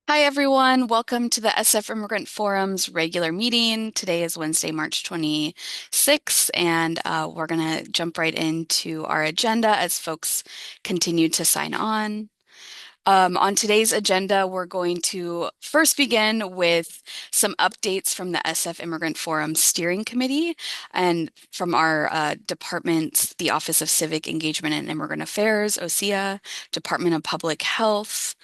Hi, everyone. Welcome to the SF Immigrant Forum's regular meeting. Today is Wednesday, March 26th, and we're going to jump right into our agenda as folks continue to sign on. On today's agenda, we're going to first begin with some updates from the SF Immigrant Forum Steering Committee and from our departments, the Office of Civic Engagement and Immigrant Affairs, OSEA, Department of Public Health,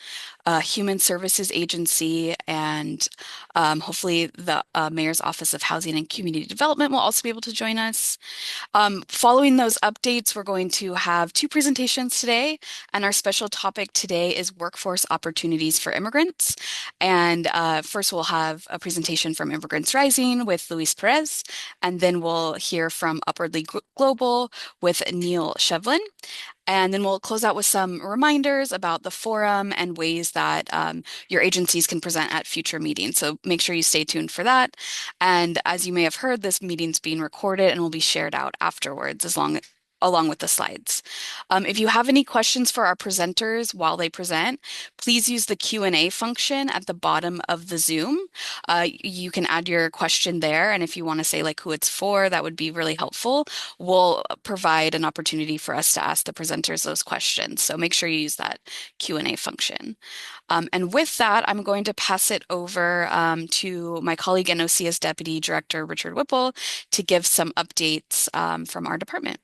Human Services Agency, and hopefully the Mayor's Office of Housing and Community Development will also be able to join us. Following those updates, we're going to have two presentations today, and our special topic today is workforce opportunities for immigrants. And first, we'll have a presentation from Immigrants Rising with Luis Perez, and then we'll hear from Upwardly Global with Neil Shevlin. And then we'll close out with some reminders about the forum and ways that your agencies can present at future meetings. So make sure you stay tuned for that. And as you may have heard, this meeting's being recorded and will be shared out afterwards along with the slides. If you have any questions for our presenters while they present, please use the Q&A function at the bottom of the Zoom. You can add your question there, and if you want to say like who it's for, that would be really helpful. We'll provide an opportunity for us to ask the presenters those questions. So make sure you use that Q&A function. And with that, I'm going to pass it over to my colleague and OCS Deputy Director, Richard Whipple, to give some updates from our department.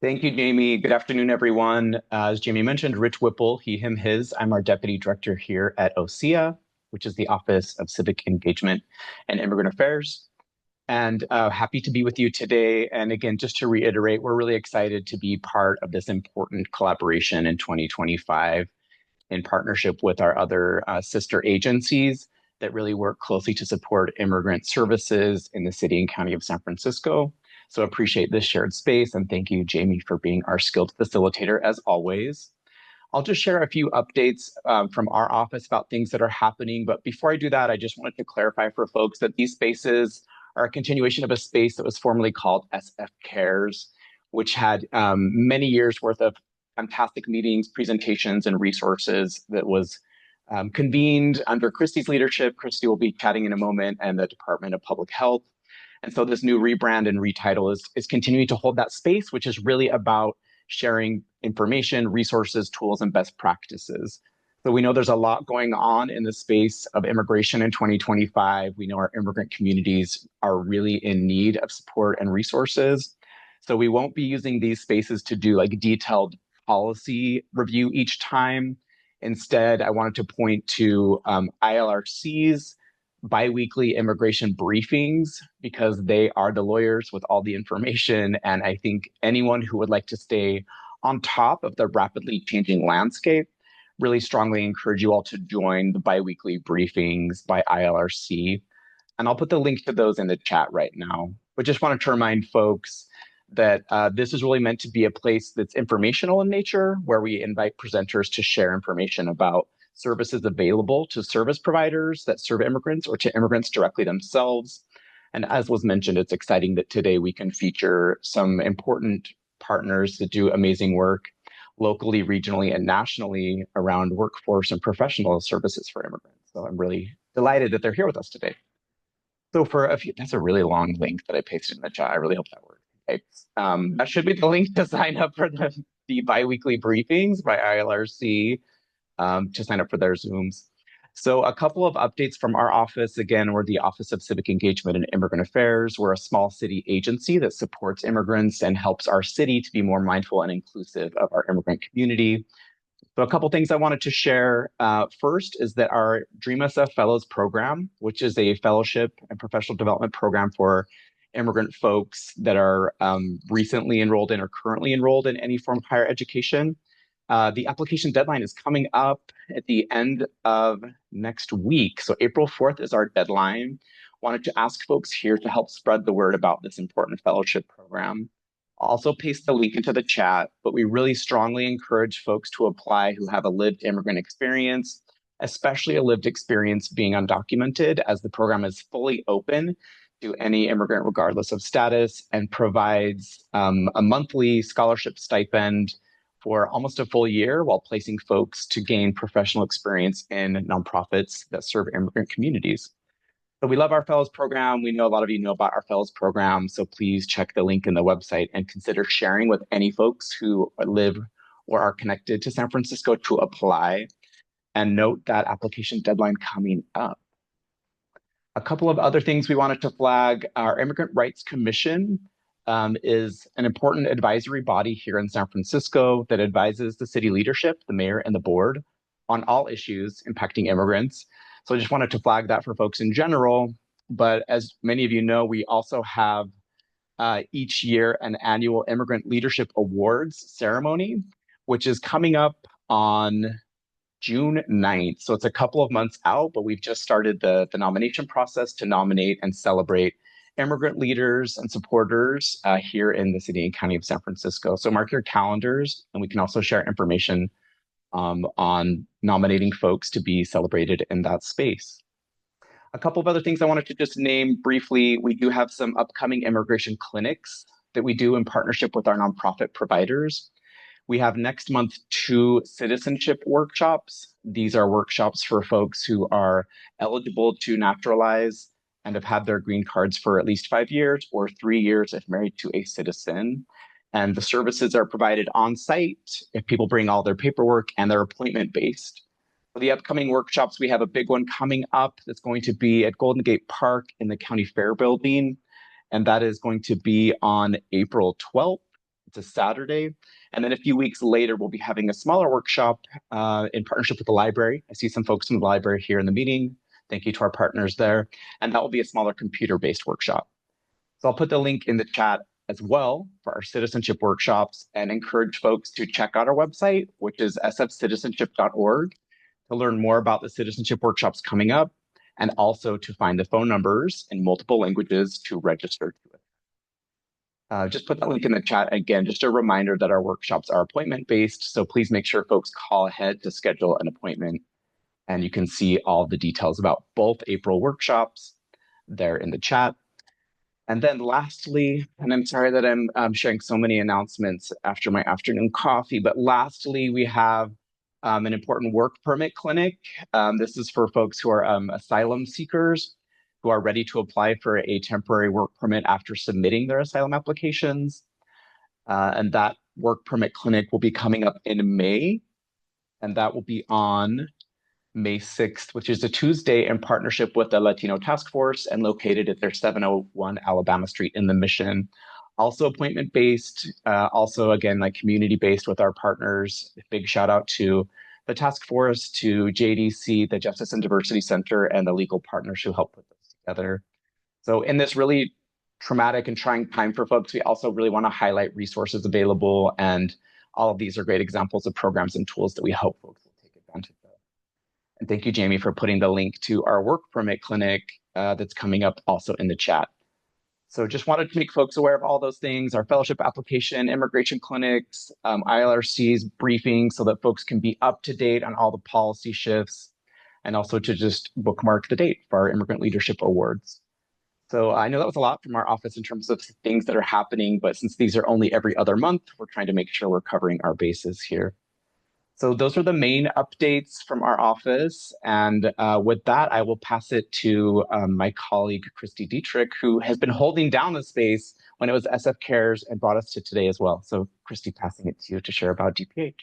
Thank you, Jamie. Good afternoon, everyone. As Jamie mentioned, Rich Whipple, he, him, his. I'm our Deputy Director here at OSEA, which is the Office of Civic Engagement and Immigrant Affairs. And happy to be with you today. And again, just to reiterate, we're really excited to be part of this important collaboration in 2025 in partnership with our other sister agencies that really work closely to support immigrant services in the city and county of San Francisco. So appreciate this shared space, and thank you, Jamie, for being our skilled facilitator as always. I'll just share a few updates from our office about things that are happening. But before I do that, I just wanted to clarify for folks that these spaces are a continuation of a space that was formerly called SF Cares, which had many years worth of fantastic meetings, presentations, and resources that was convened under Christy's leadership. Christy will be chatting in a moment, and the Department of Public Health. And so this new rebrand and retitle is continuing to hold that space, which is really about sharing information, resources, tools, and best practices. So we know there's a lot going on in the space of immigration in 2025. We know our immigrant communities are really in need of support and resources. So we won't be using these spaces to do like detailed policy review each time. Instead, I wanted to point to ILRC's biweekly immigration briefings because they are the lawyers with all the information. And I think anyone who would like to stay on top of the rapidly changing landscape, really strongly encourage you all to join the biweekly briefings by ILRC. And I'll put the link to those in the chat right now. But just wanted to remind folks that this is really meant to be a place that's informational in nature, where we invite presenters to share information about services available to service providers that serve immigrants or to immigrants directly themselves. And as was mentioned, it's exciting that today we can feature some important partners that do amazing work locally, regionally, and nationally around workforce and professional services for immigrants. So I'm really delighted that they're here with us today. So for a few, that's a really long link that I pasted in the chat. I really hope that works. Okay. That should be the link to sign up for the biweekly briefings by ILRC to sign up for their Zooms. So a couple of updates from our office. Again, we're the Office of Civic Engagement and Immigrant Affairs. We're a small city agency that supports immigrants and helps our city to be more mindful and inclusive of our immigrant community. So a couple things I wanted to share. First is that our Dream SF Fellows program, which is a fellowship and professional development program for immigrant folks that are recently enrolled in or currently enrolled in any form of higher education. The application deadline is coming up at the end of next week. So April 4th is our deadline. Wanted to ask folks here to help spread the word about this important fellowship program. I'll also paste the link into the chat, but we really strongly encourage folks to apply who have a lived immigrant experience, especially a lived experience being undocumented, as the program is fully open to any immigrant regardless of status and provides a monthly scholarship stipend for almost a full year while placing folks to gain professional experience in nonprofits that serve immigrant communities. So we love our Fellows program. We know a lot of you know about our Fellows program, so please check the link in the website and consider sharing with any folks who live or are connected to San Francisco to apply. And note that application deadline coming up. A couple of other things we wanted to flag. Our Immigrant Rights Commission is an important advisory body here in San Francisco that advises the city leadership, the mayor, and the board on all issues impacting immigrants. So I just wanted to flag that for folks in general. But as many of you know, we also have each year an annual Immigrant Leadership Awards ceremony, which is coming up on June 9th. So it's a couple of months out, but we've just started the nomination process to nominate and celebrate immigrant leaders and supporters here in the city and county of San Francisco. So mark your calendars, and we can also share information on nominating folks to be celebrated in that space. A couple of other things I wanted to just name briefly. We do have some upcoming immigration clinics that we do in partnership with our nonprofit providers. We have next month 2 citizenship workshops. These are workshops for folks who are eligible to naturalize and have had their green cards for at least 5 years or 3 years if married to a citizen. And the services are provided on site if people bring all their paperwork, and they're appointment based. For the upcoming workshops, we have a big one coming up that's going to be at Golden Gate Park in the County Fair building. And that is going to be on April 12th. It's a Saturday. And then a few weeks later, we'll be having a smaller workshop in partnership with the library. I see some folks from the library here in the meeting. Thank you to our partners there. And that will be a smaller computer-based workshop. So I'll put the link in the chat as well for our citizenship workshops, and encourage folks to check out our website, which is sfcitizenship.org, to learn more about the citizenship workshops coming up, and also to find the phone numbers in multiple languages to register to it. Just put that link in the chat again, just a reminder that our workshops are appointment based. So please make sure folks call ahead to schedule an appointment. And you can see all the details about both April workshops there in the chat. And then lastly, and I'm sorry that I'm sharing so many announcements after my afternoon coffee, but lastly, we have an important work permit clinic. This is for folks who are asylum seekers who are ready to apply for a temporary work permit after submitting their asylum applications. And that work permit clinic will be coming up in May, and that will be on May 6th, which is a Tuesday, in partnership with the Latino Task Force and located at their 701 Alabama Street in the Mission. Also appointment-based, also again, like community-based with our partners. Big shout out to the task force, to JDC, the Justice and Diversity Center, and the legal partners who helped put this together. So in this really traumatic and trying time for folks, we also really want to highlight resources available, and all of these are great examples of programs and tools that we hope folks will take advantage of. And thank you, Jamie, for putting the link to our work permit clinic that's coming up also in the chat. So just wanted to make folks aware of all those things: our fellowship application, immigration clinics, ILRC's briefing, so that folks can be up to date on all the policy shifts, and also to just bookmark the date for our Immigrant Leadership Awards. So I know that was a lot from our office in terms of things that are happening, but since these are only every other month, we're trying to make sure we're covering our bases here. So those are the main updates from our office. And with that, I will pass it to my colleague, Christy Dietrich, who has been holding down the space when it was SF Cares and brought us to today as well. So Christy, passing it to you to share about DPH.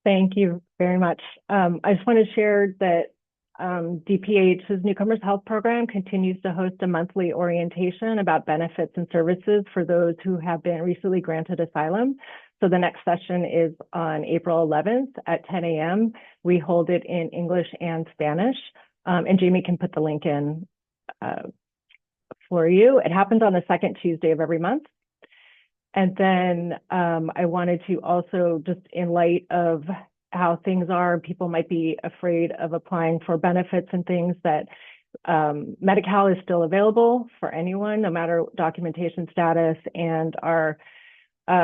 Thank you very much. I just want to share that DPH's Newcomers Health Program continues to host a monthly orientation about benefits and services for those who have been recently granted asylum. So the next session is on April 11th at 10 a.m. We hold it in English and Spanish, and Jamie can put the link in for you. It happens on the second Tuesday of every month. And then I wanted to also, just in light of how things are, people might be afraid of applying for benefits and things, that Medi-Cal is still available for anyone, no matter documentation status, and our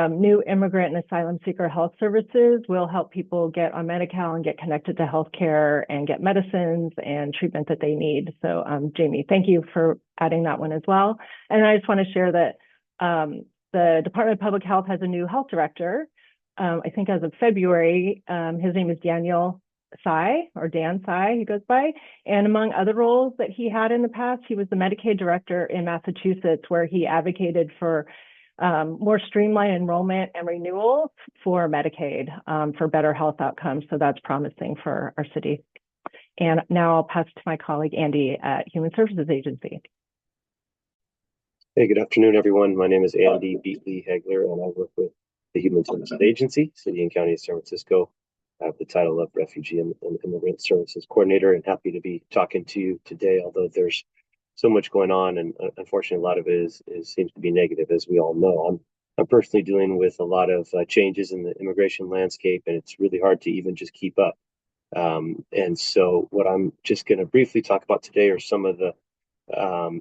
new immigrant and asylum seeker health services will help people get on Medi-Cal and get connected to healthcare and get medicines and treatment that they need. So Jamie, thank you for adding that one as well. And I just want to share that the Department of Public Health has a new health director, I think as of February, his name is Daniel Tsai, or Dan Tsai, he goes by. And among other roles that he had in the past, he was the Medicaid director in Massachusetts, where he advocated for more streamlined enrollment and renewal for Medicaid for better health outcomes. So that's promising for our city. And now I'll pass to my colleague, Andy, at Human Services Agency. Hey, good afternoon, everyone. My name is Andy Beatley Hegler, and I work with the Human Services Agency, City and County of San Francisco. I have the title of Refugee and Immigrant Services Coordinator, and happy to be talking to you today, although there's so much going on, and unfortunately, a lot of it seems to be negative, as we all know. I'm personally dealing with a lot of changes in the immigration landscape, and it's really hard to even just keep up. And so what I'm just going to briefly talk about today are some of the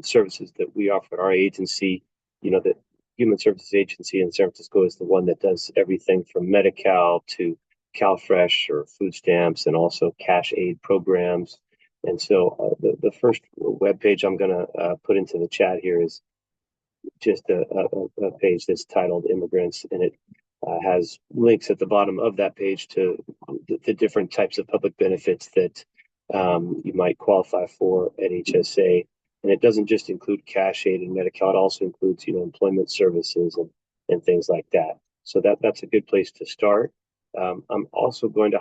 services that we offer at our agency. You know, the Human Services Agency in San Francisco is the one that does everything from Medi-Cal to CalFresh or food stamps, and also cash aid programs. And so the first webpage I'm going to put into the chat here is just a page that's titled Immigrants, and it has links at the bottom of that page to the different types of public benefits that you might qualify for at HSA. And it doesn't just include cash aid and Medi-Cal, it also includes, employment services and things like that. So that's a good place to start. I'm also going to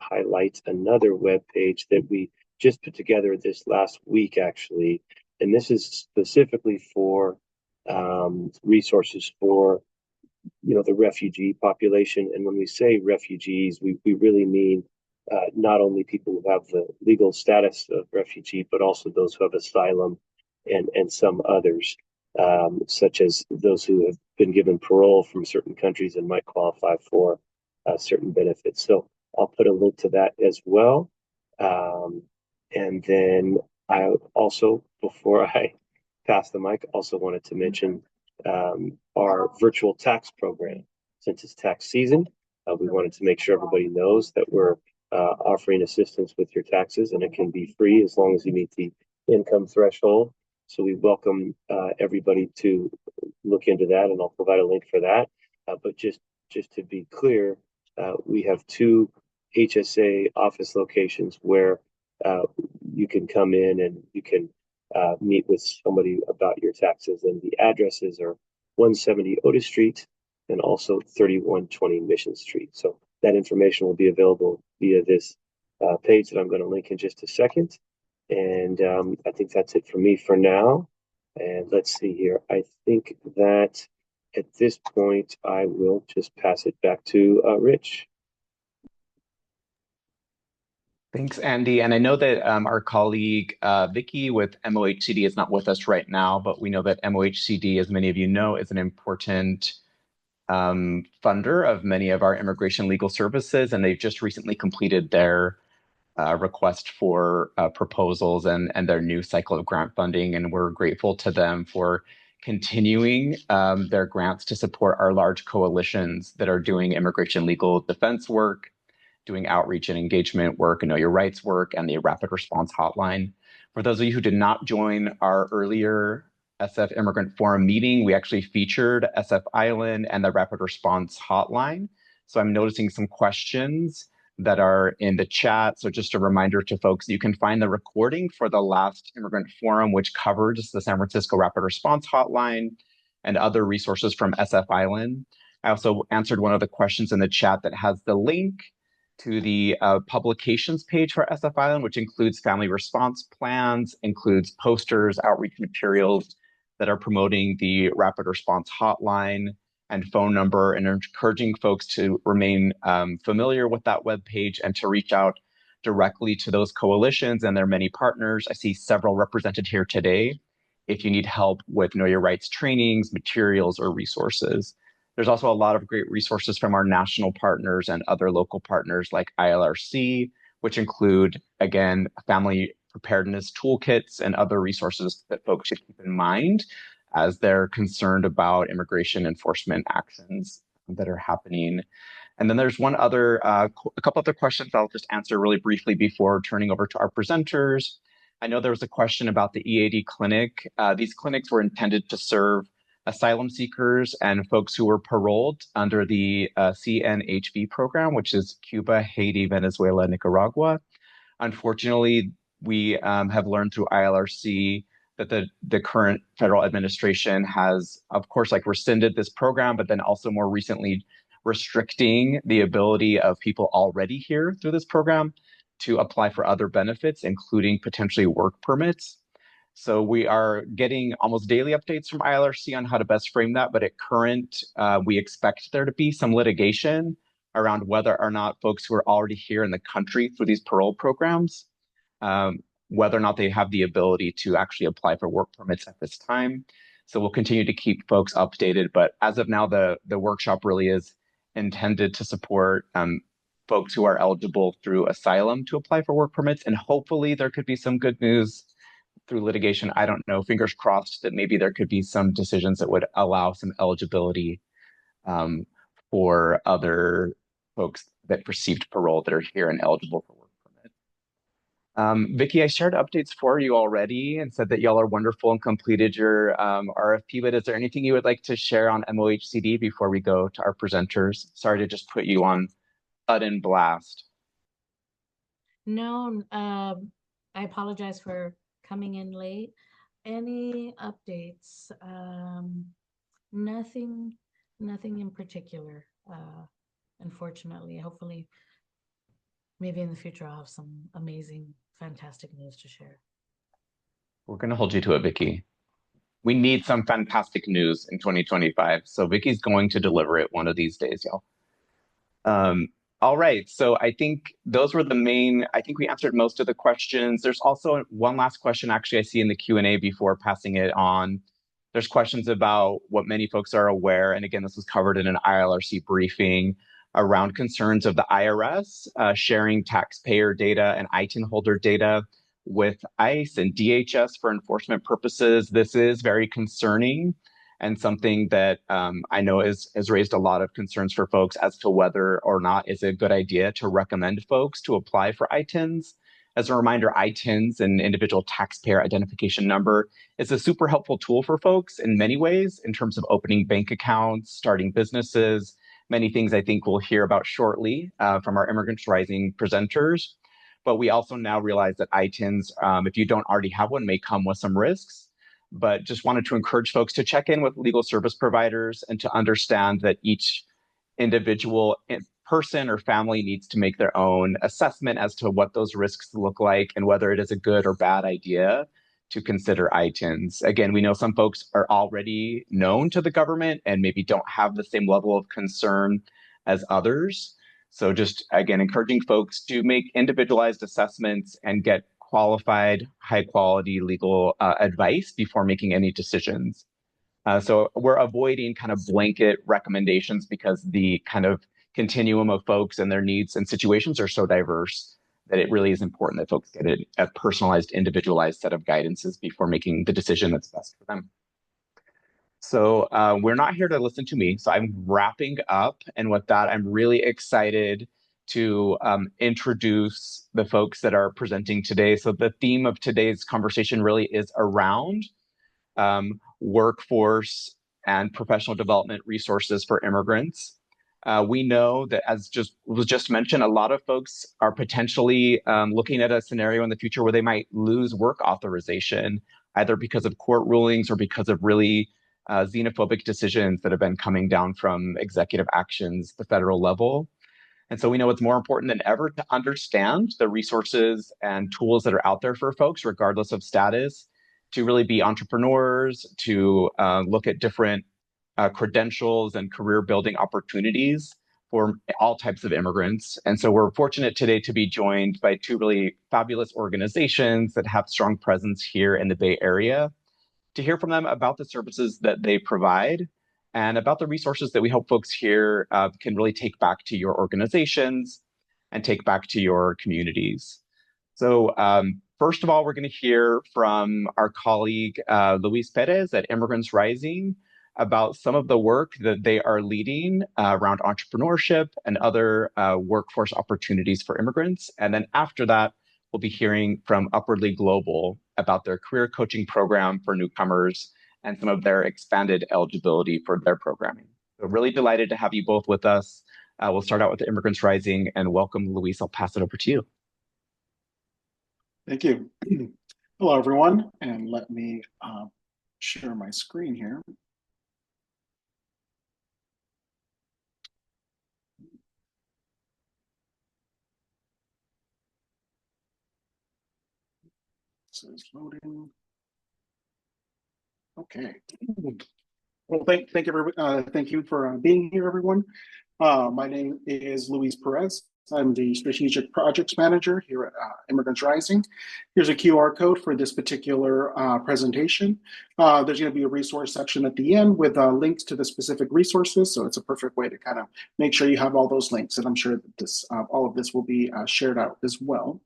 highlight another web page that we just put together this last week, actually. And this is specifically for resources for the refugee population. And when we say refugees, we really mean not only people who have the legal status of refugee, but also those who have asylum and some others, such as those who have been given parole from certain countries and might qualify for certain benefits. So I'll put a link to that as well. And then I also, before I pass the mic, also wanted to mention our virtual tax program. Since it's tax season, we wanted to make sure everybody knows that we're offering assistance with your taxes, and it can be free as long as you meet the income threshold. So we welcome everybody to look into that, and I'll provide a link for that. But just to be clear, we have two HSA office locations where you can come in and you can meet with somebody about your taxes. And the addresses are 170 Otis Street and also 3120 Mission Street. So that information will be available via this page that I'm going to link in just a second. And I think that's it for me for now. And let's see here. I think that at this point, I will just pass it back to Rich. Thanks, Andy. And I know that our colleague Vicky with MOHCD is not with us right now, but we know that MOHCD, as many of you know, is an important funder of many of our immigration legal services, and they've just recently completed their request for proposals and their new cycle of grant funding, and we're grateful to them for continuing their grants to support our large coalitions that are doing immigration legal defense work, doing outreach and engagement work, and know your rights work, and the rapid response hotline. For those of you who did not join our earlier SF Immigrant Forum meeting, we actually featured SF Island and the rapid response hotline. So I'm noticing some questions that are in the chat. So just a reminder to folks, you can find the recording for the last Immigrant Forum, which covers the San Francisco Rapid Response Hotline and other resources from SF Island. I also answered one of the questions in the chat that has the link to the publications page for SF Island, which includes family response plans, includes posters, outreach materials that are promoting the rapid response hotline and phone number, and encouraging folks to remain familiar with that webpage and to reach out directly to those coalitions and their many partners. I see several represented here today if you need help with Know Your Rights trainings, materials, or resources. There's also a lot of great resources from our national partners and other local partners like ILRC, which include, again, family preparedness toolkits and other resources that folks should keep in mind as they're concerned about immigration enforcement actions that are happening. And then there's a couple other questions I'll just answer really briefly before turning over to our presenters. I know there was a question about the EAD clinic. These clinics were intended to serve asylum seekers and folks who were paroled under the CNHV program, which is Cuba, Haiti, Venezuela, Nicaragua. Unfortunately, we have learned through ILRC that the current federal administration has, of course, like rescinded this program, but then also more recently restricting the ability of people already here through this program to apply for other benefits, including potentially work permits. So we are getting almost daily updates from ILRC on how to best frame that, but at current, we expect there to be some litigation around whether or not folks who are already here in the country through these parole programs, whether or not they have the ability to actually apply for work permits at this time. So we'll continue to keep folks updated, but as of now, the workshop really is intended to support folks who are eligible through asylum to apply for work permits, and hopefully there could be some good news through litigation. I don't know, fingers crossed that maybe there could be some decisions that would allow some eligibility for other folks that received parole that are here and eligible for work permit. Vicky, I shared updates for you already and said that y'all are wonderful and completed your RFP, but is there anything you would like to share on MOHCD before we go to our presenters? Sorry to just put you on sudden blast. No, I apologize for coming in late. Any updates? Nothing in particular. Unfortunately, hopefully, maybe in the future I'll have some amazing, fantastic news to share. We're going to hold you to it, Vicky. We need some fantastic news in 2025. So Vicky's going to deliver it one of these days, y'all. All right, so I think those were the main, I think we answered most of the questions. There's also one last question actually I see in the Q&A before passing it on. There's questions about what many folks are aware, and again, this was covered in an ILRC briefing around concerns of the IRS sharing taxpayer data and ITIN holder data with ICE and DHS for enforcement purposes. This is very concerning and something that I know has raised a lot of concerns for folks as to whether or not it's a good idea to recommend folks to apply for ITINs. As a reminder, ITINs, an individual taxpayer identification number, is a super helpful tool for folks in many ways in terms of opening bank accounts, starting businesses, many things I think we'll hear about shortly from our Immigrants Rising presenters. But we also now realize that ITINs, if you don't already have one, may come with some risks. But just wanted to encourage folks to check in with legal service providers and to understand that each individual person or family needs to make their own assessment as to what those risks look like and whether it is a good or bad idea to consider ITINs. Again, we know some folks are already known to the government and maybe don't have the same level of concern as others. So just, again, encouraging folks to make individualized assessments and get qualified, high-quality legal advice before making any decisions. So we're avoiding kind of blanket recommendations because the kind of continuum of folks and their needs and situations are so diverse that it really is important that folks get a personalized, individualized set of guidances before making the decision that's best for them. So we're not here to listen to me, so I'm wrapping up. And with that, I'm really excited to introduce the folks that are presenting today. So the theme of today's conversation really is around workforce and professional development resources for immigrants. We know that, as was just mentioned, a lot of folks are potentially looking at a scenario in the future where they might lose work authorization, either because of court rulings or because of really xenophobic decisions that have been coming down from executive actions at the federal level. And so we know it's more important than ever to understand the resources and tools that are out there for folks, regardless of status, to really be entrepreneurs, to look at different credentials and career building opportunities for all types of immigrants. And so we're fortunate today to be joined by two really fabulous organizations that have strong presence here in the Bay Area, to hear from them about the services that they provide and about the resources that we hope folks here can really take back to your organizations and take back to your communities. So first of all, we're going to hear from our colleague, Luis Perez at Immigrants Rising, about some of the work that they are leading around entrepreneurship and other workforce opportunities for immigrants. And then after that, we'll be hearing from Upwardly Global about their career coaching program for newcomers and some of their expanded eligibility for their programming. So really delighted to have you both with us. We'll start out with the Immigrants Rising, and welcome, Luis. I'll pass it over to you. Thank you. Hello, everyone, and let me share my screen here. So it's loading. Okay. Well, thank you for being here, everyone. My name is Luis Perez. I'm the Strategic Projects Manager here at Immigrants Rising. Here's a QR code for this particular presentation. There's going to be a resource section at the end with links to the specific resources, so it's a perfect way to kind of make sure you have all those links, and I'm sure that all of this will be shared out as well.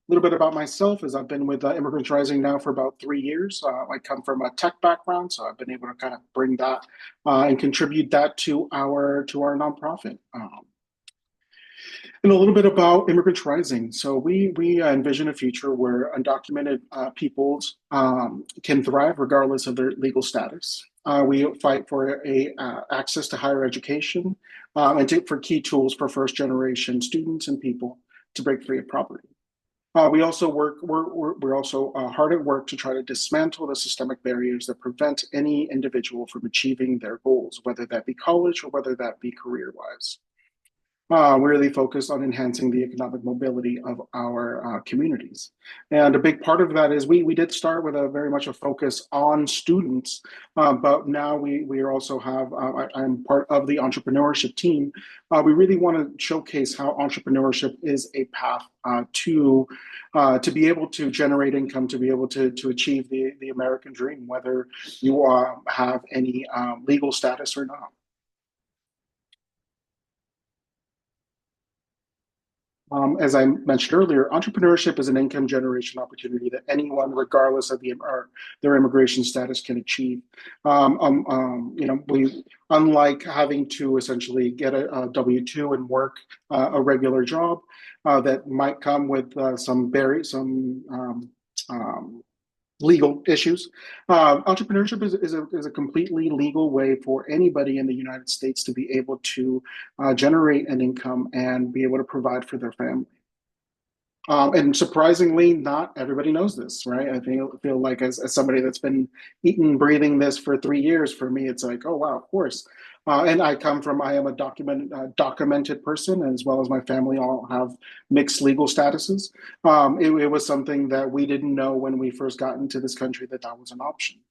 A little bit about myself is I've been with Immigrants Rising now for about 3 years. I come from a tech background, so I've been able to kind of bring that and contribute that to our nonprofit. And a little bit about Immigrants Rising. So we envision a future where undocumented peoples can thrive regardless of their legal status. We fight for access to higher education and for key tools for first generation students and people to break free of poverty. We're also hard at work to try to dismantle the systemic barriers that prevent any individual from achieving their goals, whether that be college or whether that be career-wise. We're really focused on enhancing the economic mobility of our communities. And a big part of that is we did start with a very much a focus on students, but now we also have, I'm part of the entrepreneurship team. We really want to showcase how entrepreneurship is a path to be able to generate income, to be able to achieve the American dream, whether you have any legal status or not. As I mentioned earlier, entrepreneurship is an income generation opportunity that anyone, regardless of their immigration status, can achieve. Unlike having to essentially get a W-2 and work a regular job that might come with some legal issues. Entrepreneurship is a completely legal way for anybody in the United States to be able to generate an income and be able to provide for their family. And surprisingly, not everybody knows this, right? I feel like as somebody that's been eating and breathing this for 3 years, for me, it's like, oh, wow, of course. And I am a documented person, as well as my family all have mixed legal statuses. It was something that we didn't know when we first got into this country that was an option.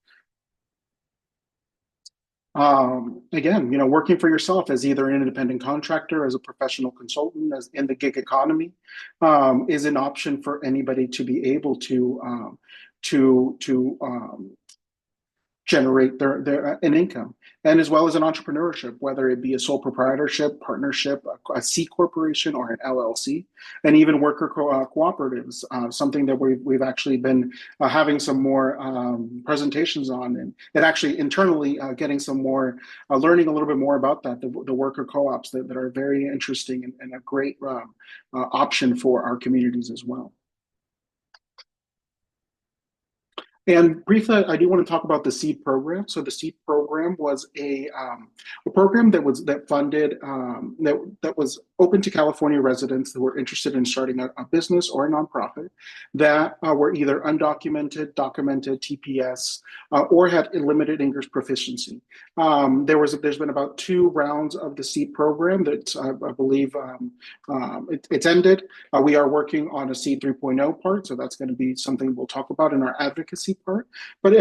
Again, working for yourself as either an independent contractor, as a professional consultant, as in the gig economy, is an option for anybody to be able to generate an income, and as well as an entrepreneurship, whether it be a sole proprietorship, partnership, a C corporation, or an LLC, and even worker cooperatives, something that we've actually been having some more presentations on, and actually internally getting some more, learning a little bit more about that, the worker co-ops that are very interesting and a great option for our communities as well. And briefly, I do want to talk about the SEED program. So the SEED program was a program that was open to California residents who were interested in starting a business or a nonprofit that were either undocumented, documented, TPS, or had limited English proficiency. There's been about 2 rounds of the SEED program that I believe it's ended. We are working on a SEED 3.0 part, so that's going to be something we'll talk about in our advocacy part. But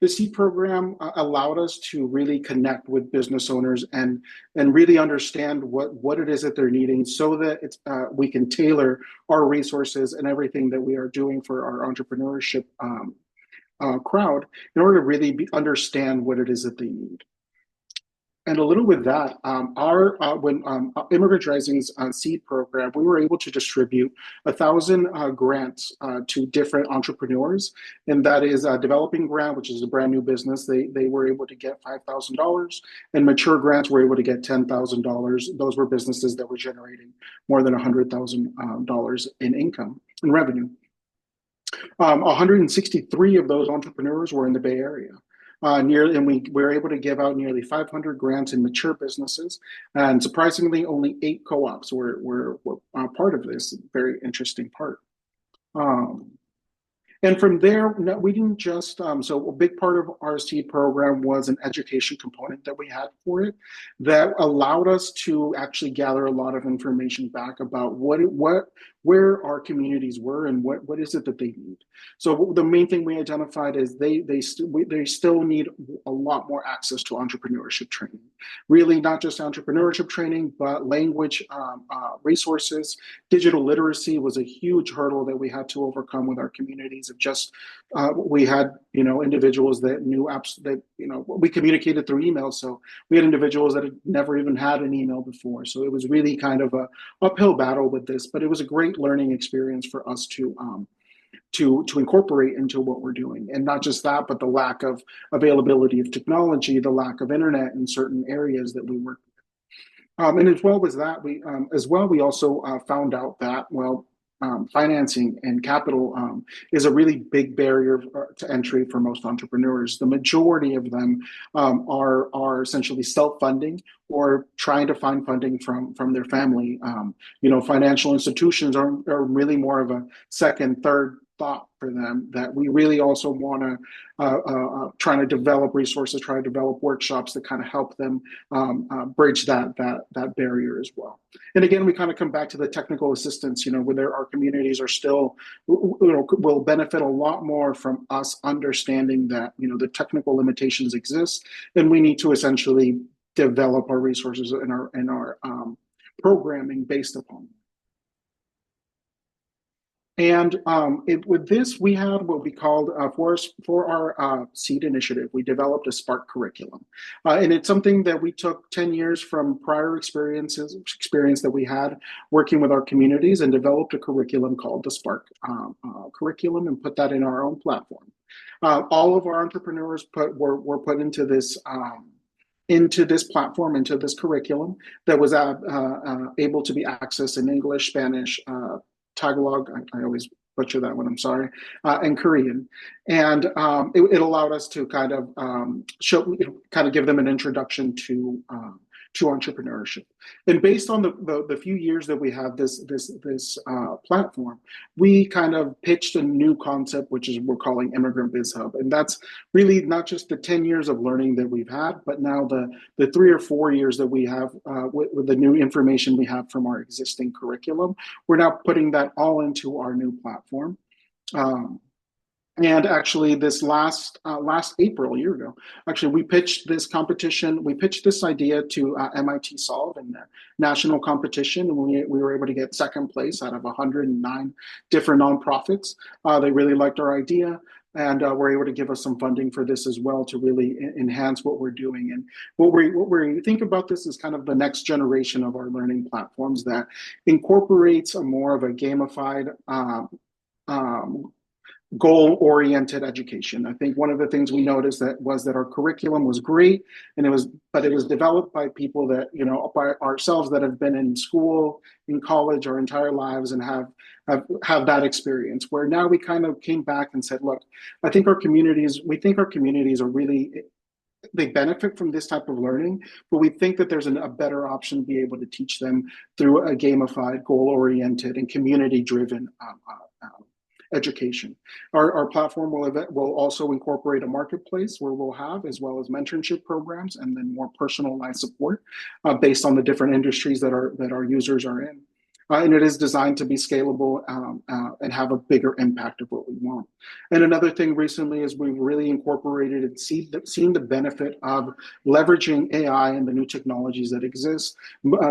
the SEED program allowed us to really connect with business owners and really understand what it is that they're needing, so that we can tailor our resources and everything that we are doing for our entrepreneurship crowd in order to really understand what it is that they need. And a little with that, when Immigrant Rising's SEED program, we were able to distribute 1,000 grants to different entrepreneurs, and that is a developing grant, which is a brand new business. They were able to get $5,000, and mature grants were able to get $10,000. Those were businesses that were generating more than $100,000 in income and revenue. 163 of those entrepreneurs were in the Bay Area. And we were able to give out nearly 500 grants in mature businesses. And surprisingly, only 8 co-ops were part of this very interesting part. Um, and from there, we didn't just, so a big part of our seed program was an education component that we had for it that allowed us to actually gather a lot of information back about where our communities were and what is it that they need. So the main thing we identified is they still need a lot more access to entrepreneurship training. Really, not just entrepreneurship training, but language resources. Digital literacy was a huge hurdle that we had to overcome with our communities. Of just we had individuals that knew apps that we communicated through email, so we had individuals that had never even had an email before. So it was really kind of a uphill battle with this, but it was a great learning experience for us to incorporate into what we're doing. And not just that, but the lack of availability of technology, the lack of internet in certain areas that we work. And as well as that, we also found out that financing and capital is a really big barrier to entry for most entrepreneurs. The majority of them are essentially self-funding or trying to find funding from their family. Financial institutions are really more of a second, third thought for them. That we really also want to try to develop resources, try to develop workshops that kind of help them bridge that barrier as well. And again, we kind of come back to the technical assistance, where our communities are still, will benefit a lot more from us understanding that, the technical limitations exist, and we need to essentially develop our resources and our programming based upon them. And with this, we had what we called, for our SEED initiative, we developed a Spark curriculum. And it's something that we took 10 years from prior experience that we had working with our communities, and developed a curriculum called the Spark curriculum, and put that in our own platform. All of our entrepreneurs were put into this platform, into this curriculum that was able to be accessed in English, Spanish, Tagalog, I always butcher that one, I'm sorry, and Korean. And it allowed us to kind of give them an introduction to entrepreneurship. And based on the few years that we have this platform, we kind of pitched a new concept, which is we're calling Immigrant Biz Hub. And that's really not just the 10 years of learning that we've had, but now the 3 or 4 years that we have with the new information we have from our existing curriculum. We're now putting that all into our new platform. And actually, this last April, a year ago, actually, we pitched this competition. We pitched this idea to MIT Solve in the national competition, and we were able to get second place out of 109 different nonprofits. They really liked our idea, and were able to give us some funding for this as well to really enhance what we're doing. And what we think about this is kind of the next generation of our learning platforms that incorporates a more of a gamified goal-oriented education. I think one of the things we noticed was that our curriculum was great, but it was developed by people that, by ourselves, that have been in school, in college our entire lives, and have that experience. Where now we kind of came back and said, look, we think our communities are really, they benefit from this type of learning, but we think that there's a better option to be able to teach them through a gamified, goal-oriented, and community-driven education. Our platform will also incorporate a marketplace where we'll have, as well as mentorship programs, and then more personalized support based on the different industries that our users are in. And it is designed to be scalable and have a bigger impact of what we want. And another thing recently is we've really incorporated and seen the benefit of leveraging AI and the new technologies that exist,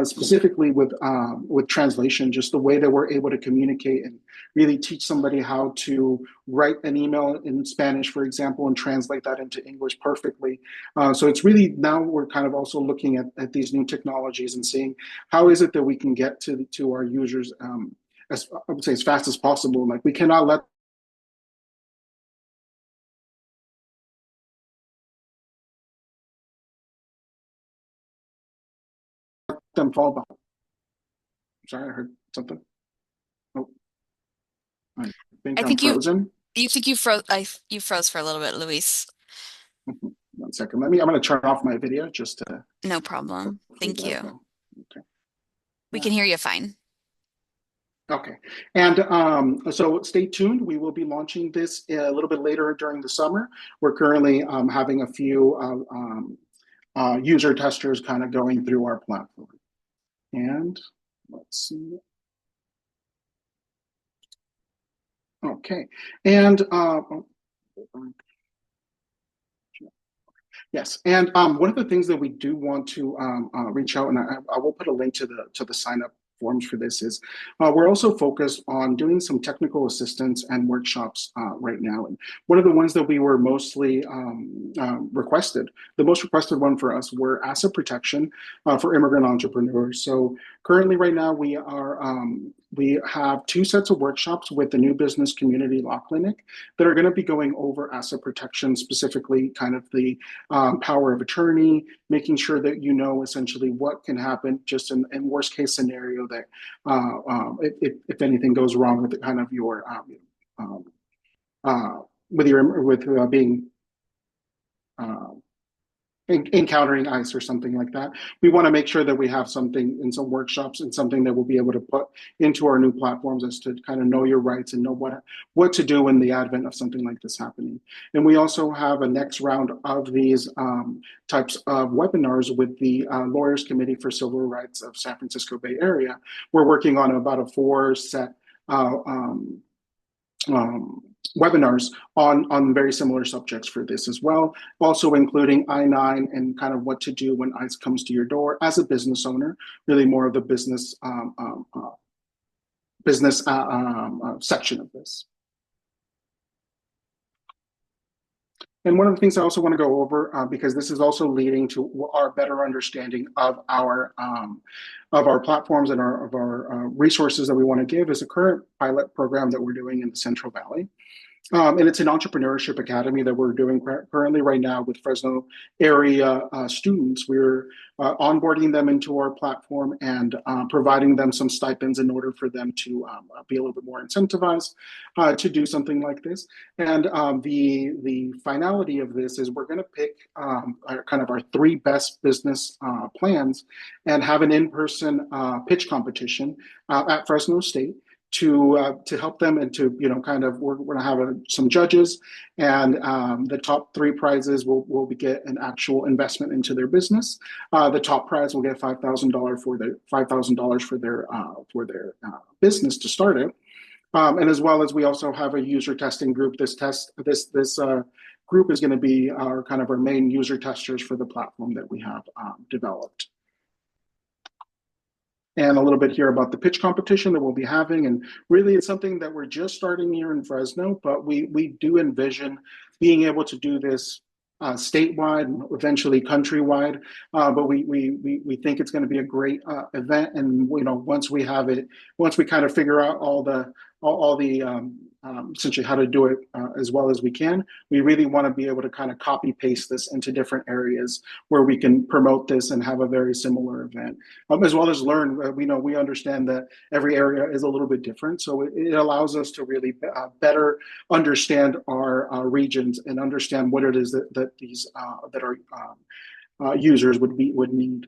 specifically with translation, just the way that we're able to communicate and really teach somebody how to write an email in Spanish, for example, and translate that into English perfectly. So it's really, now we're kind of also looking at these new technologies and seeing how is it that we can get to our users, as I would say, as fast as possible. Like, we cannot let them fall behind. Sorry, I heard something. Oh. I think I I'm think frozen. you froze for a little bit, Luis. 1 second. I'm going to turn off my video just to No problem. hopefully Thank that'll you. go. Okay. We Yeah. can hear you fine. Okay. And so stay tuned. We will be launching this a little bit later during the summer. We're currently having a few user testers kind of going through our platform. And let's see. Okay. And yes, and one of the things that we do want to reach out, and I will put a link to the sign up forms for this, is we're also focused on doing some technical assistance and workshops right now. And one of the ones that we were mostly requested, the most requested one for us, were asset protection for immigrant entrepreneurs. So currently, right now, we have 2 sets of workshops with the New Business Community Law Clinic that are going to be going over asset protection, specifically kind of the power of attorney, making sure that you know essentially what can happen just in worst case scenario that if anything goes wrong with the kind of your being encountering ICE or something like that. We want to make sure that we have something in some workshops and something that we'll be able to put into our new platforms as to kind of know your rights and know what to do in the advent of something like this happening. And we also have a next round of these types of webinars with the Lawyers Committee for Civil Rights of San Francisco Bay Area. We're working on about a 4-set webinars on very similar subjects for this as well, also including I-9 and kind of what to do when ICE comes to your door as a business owner, really more of the business section of this. And one of the things I also want to go over, because this is also leading to our better understanding of our platforms and of our resources that we want to give, is a current pilot program that we're doing in the Central Valley. And it's an entrepreneurship academy that we're doing currently right now with Fresno area students. We're onboarding them into our platform and providing them some stipends in order for them to be a little bit more incentivized to do something like this. And the finality of this is we're going to pick our 3 best business plans and have an in-person pitch competition at Fresno State to help them and to we're going to have some judges, and the top 3 prizes will get an actual investment into their business. The top prize will get $5,000 for their business to start it, and as well as we also have a user testing group. This group is going to be our main user testers for the platform that we have developed. And a little bit here about the pitch competition that we'll be having. And really, it's something that we're just starting here in Fresno, but we do envision being able to do this statewide and eventually countrywide. But we think it's going to be a great event. And once we have it, once we kind of figure out all the essentially how to do it as well as we can, we really want to be able to kind of copy paste this into different areas where we can promote this and have a very similar event, as well as learn. We understand that every area is a little bit different, so it allows us to really better understand our regions and understand what it is that these that our users would need.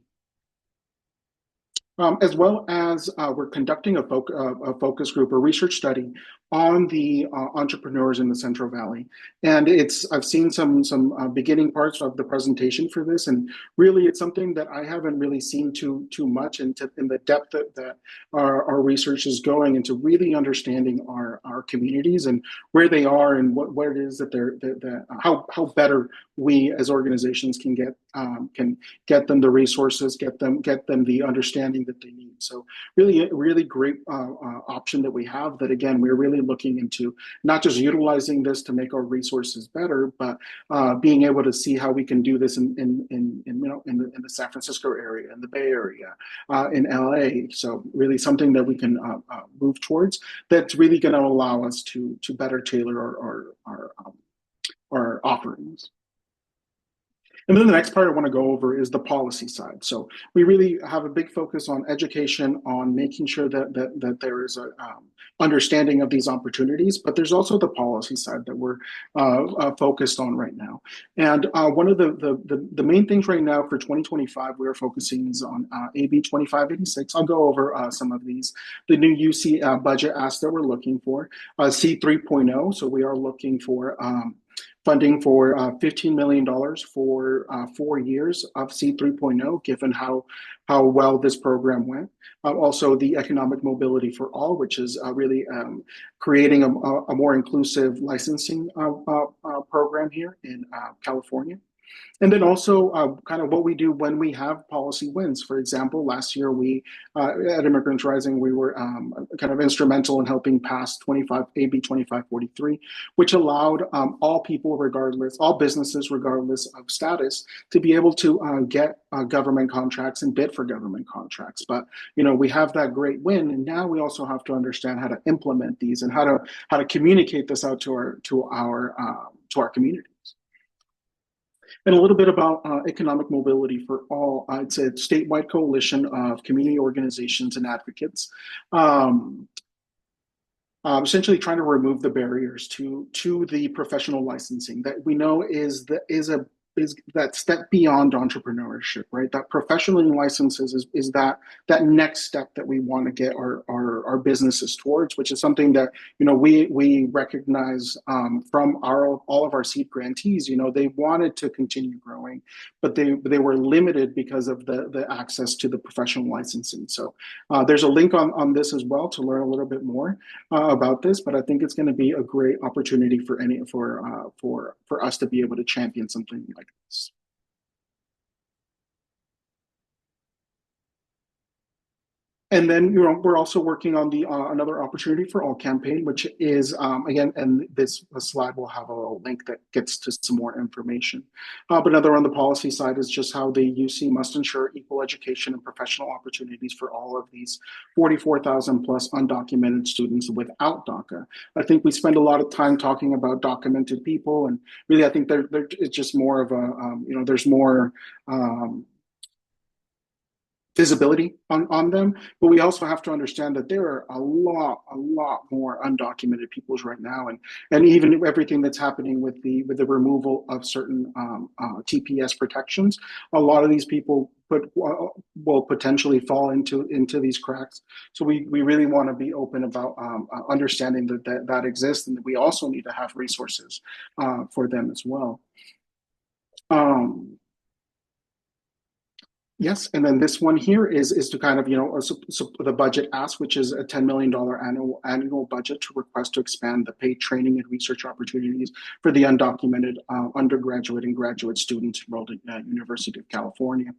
As well as we're conducting a focus group, a research study on the entrepreneurs in the Central Valley. And I've seen some beginning parts of the presentation for this, and really it's something that I haven't really seen too much in the depth that our research is going into, really understanding our communities and where they are and what it is that how better we as organizations can get them the resources, get them the understanding that they need. So really great option that we have, that again, we're really looking into not just utilizing this to make our resources better, but being able to see how we can do this in the San Francisco area, in the Bay Area, in LA. So really something that we can move towards, that's really going to allow us to better tailor our offerings. And then the next part I want to go over is the policy side. So we really have a big focus on education, on making sure that there is a understanding of these opportunities, but there's also the policy side that we're focused on right now. And one of the main things right now for 2025 we are focusing is on AB 2586. I'll go over some of these. The new UC budget ask that we're looking for, C 3.0. So we are looking for funding for $15 million for 4 years of C 3.0, given how well this program went. Also, the economic mobility for all, which is really creating a more inclusive licensing program here in California. And then also kind of what we do when we have policy wins. For example, last year we at Immigrants Rising, we were kind of instrumental in helping pass AB 2543, which allowed all people, regardless, all businesses, regardless of status, to be able to get government contracts and bid for government contracts. But we have that great win, and now we also have to understand how to implement these and how to communicate this out to our community. And a little bit about economic mobility for all. It's a statewide coalition of community organizations and advocates, essentially trying to remove the barriers to the professional licensing that we know is that step beyond entrepreneurship, right? That professional licenses is that next step that we want to get our businesses towards, which is something that we recognize from all of our seed grantees. They wanted to continue growing, but they were limited because of the access to the professional licensing. So there's a link on this as well to learn a little bit more about this. But I think it's going to be a great opportunity for us to be able to champion something like this. And then we're also working on the another opportunity for all campaign, which is again, and this slide will have a link that gets to some more information. But another on the policy side is just how the UC must ensure equal education and professional opportunities for all of these 44,000 plus undocumented students without DACA. I think we spend a lot of time talking about documented people, and really I think it's just more of a there's more visibility on them, but we also have to understand that there are a lot more undocumented peoples right now, and even everything that's happening with the removal of certain TPS protections, a lot of these people will potentially fall into these cracks. So we really want to be open about understanding that exists, and that we also need to have resources for them as well. Yes, and then this one here is to kind of the budget ask, which is a $10 million annual budget to request to expand the paid training and research opportunities for the undocumented undergraduate and graduate students enrolled at University of California.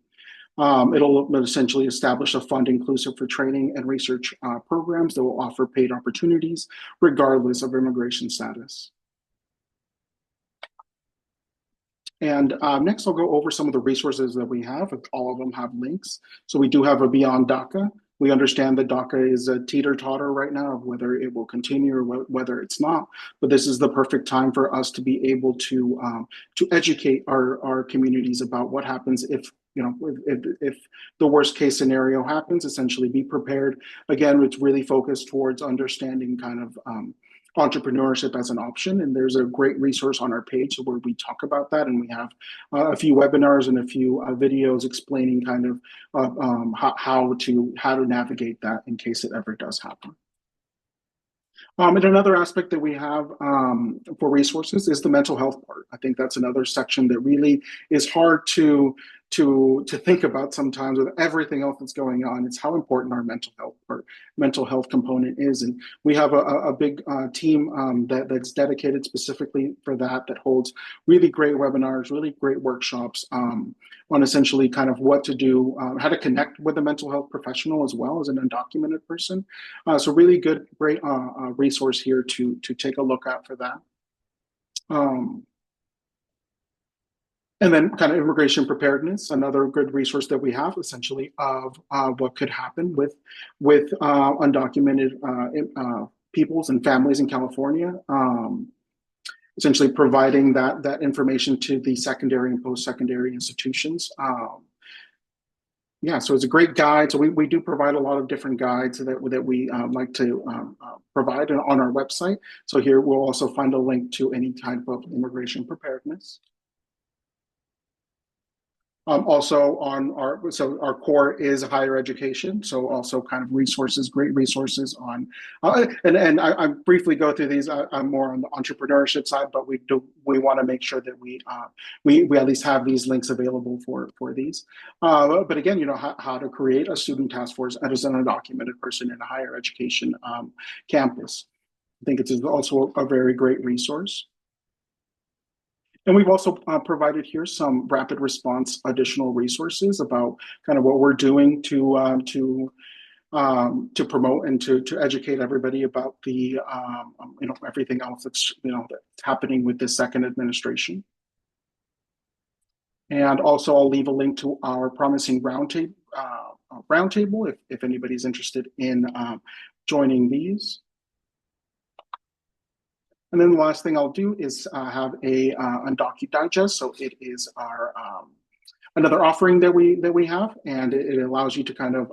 It'll essentially establish a fund inclusive for training and research programs that will offer paid opportunities regardless of immigration status. And next, I'll go over some of the resources that we have. All of them have links. So we do have a Beyond DACA. We understand that DACA is a teeter-totter right now of whether it will continue or whether it's not. But this is the perfect time for us to be able to educate our communities about what happens if the worst case scenario happens. Essentially, be prepared. Again, it's really focused towards understanding kind of entrepreneurship as an option, and there's a great resource on our page where we talk about that, and we have a few webinars and a few videos explaining kind of how to navigate that in case it ever does happen. And another aspect that we have for resources is the mental health part. I think that's another section that really is hard to think about sometimes with everything else that's going on. It's how important our mental health component is, and we have a big team that's dedicated specifically for that holds really great webinars, really great workshops on essentially kind of what to do, how to connect with a mental health professional as well as an undocumented person. So really great resource here to take a look at for that. And then kind of immigration preparedness, another good resource that we have essentially of what could happen with undocumented peoples and families in California. essentially providing that information to the secondary and post-secondary institutions. Yeah, so it's a great guide. So we do provide a lot of different guides that we like to provide on our website. So here we'll also find a link to any type of immigration preparedness. Also on our core is higher education. So also kind of resources, great resources on, and I briefly go through these. I'm more on the entrepreneurship side, but we want to make sure that we at least have these links available for these. But again, how to create a student task force as an undocumented person in a higher education campus. I think it's also a very great resource. And we've also provided here some rapid response additional resources about kind of what we're doing to promote and to educate everybody about the everything else that's happening with this second administration. And also, I'll leave a link to our promising roundtable if anybody's interested in joining these. And then the last thing I'll do is have a Undocu Digest. So it is our another offering that we have, and it allows you to kind of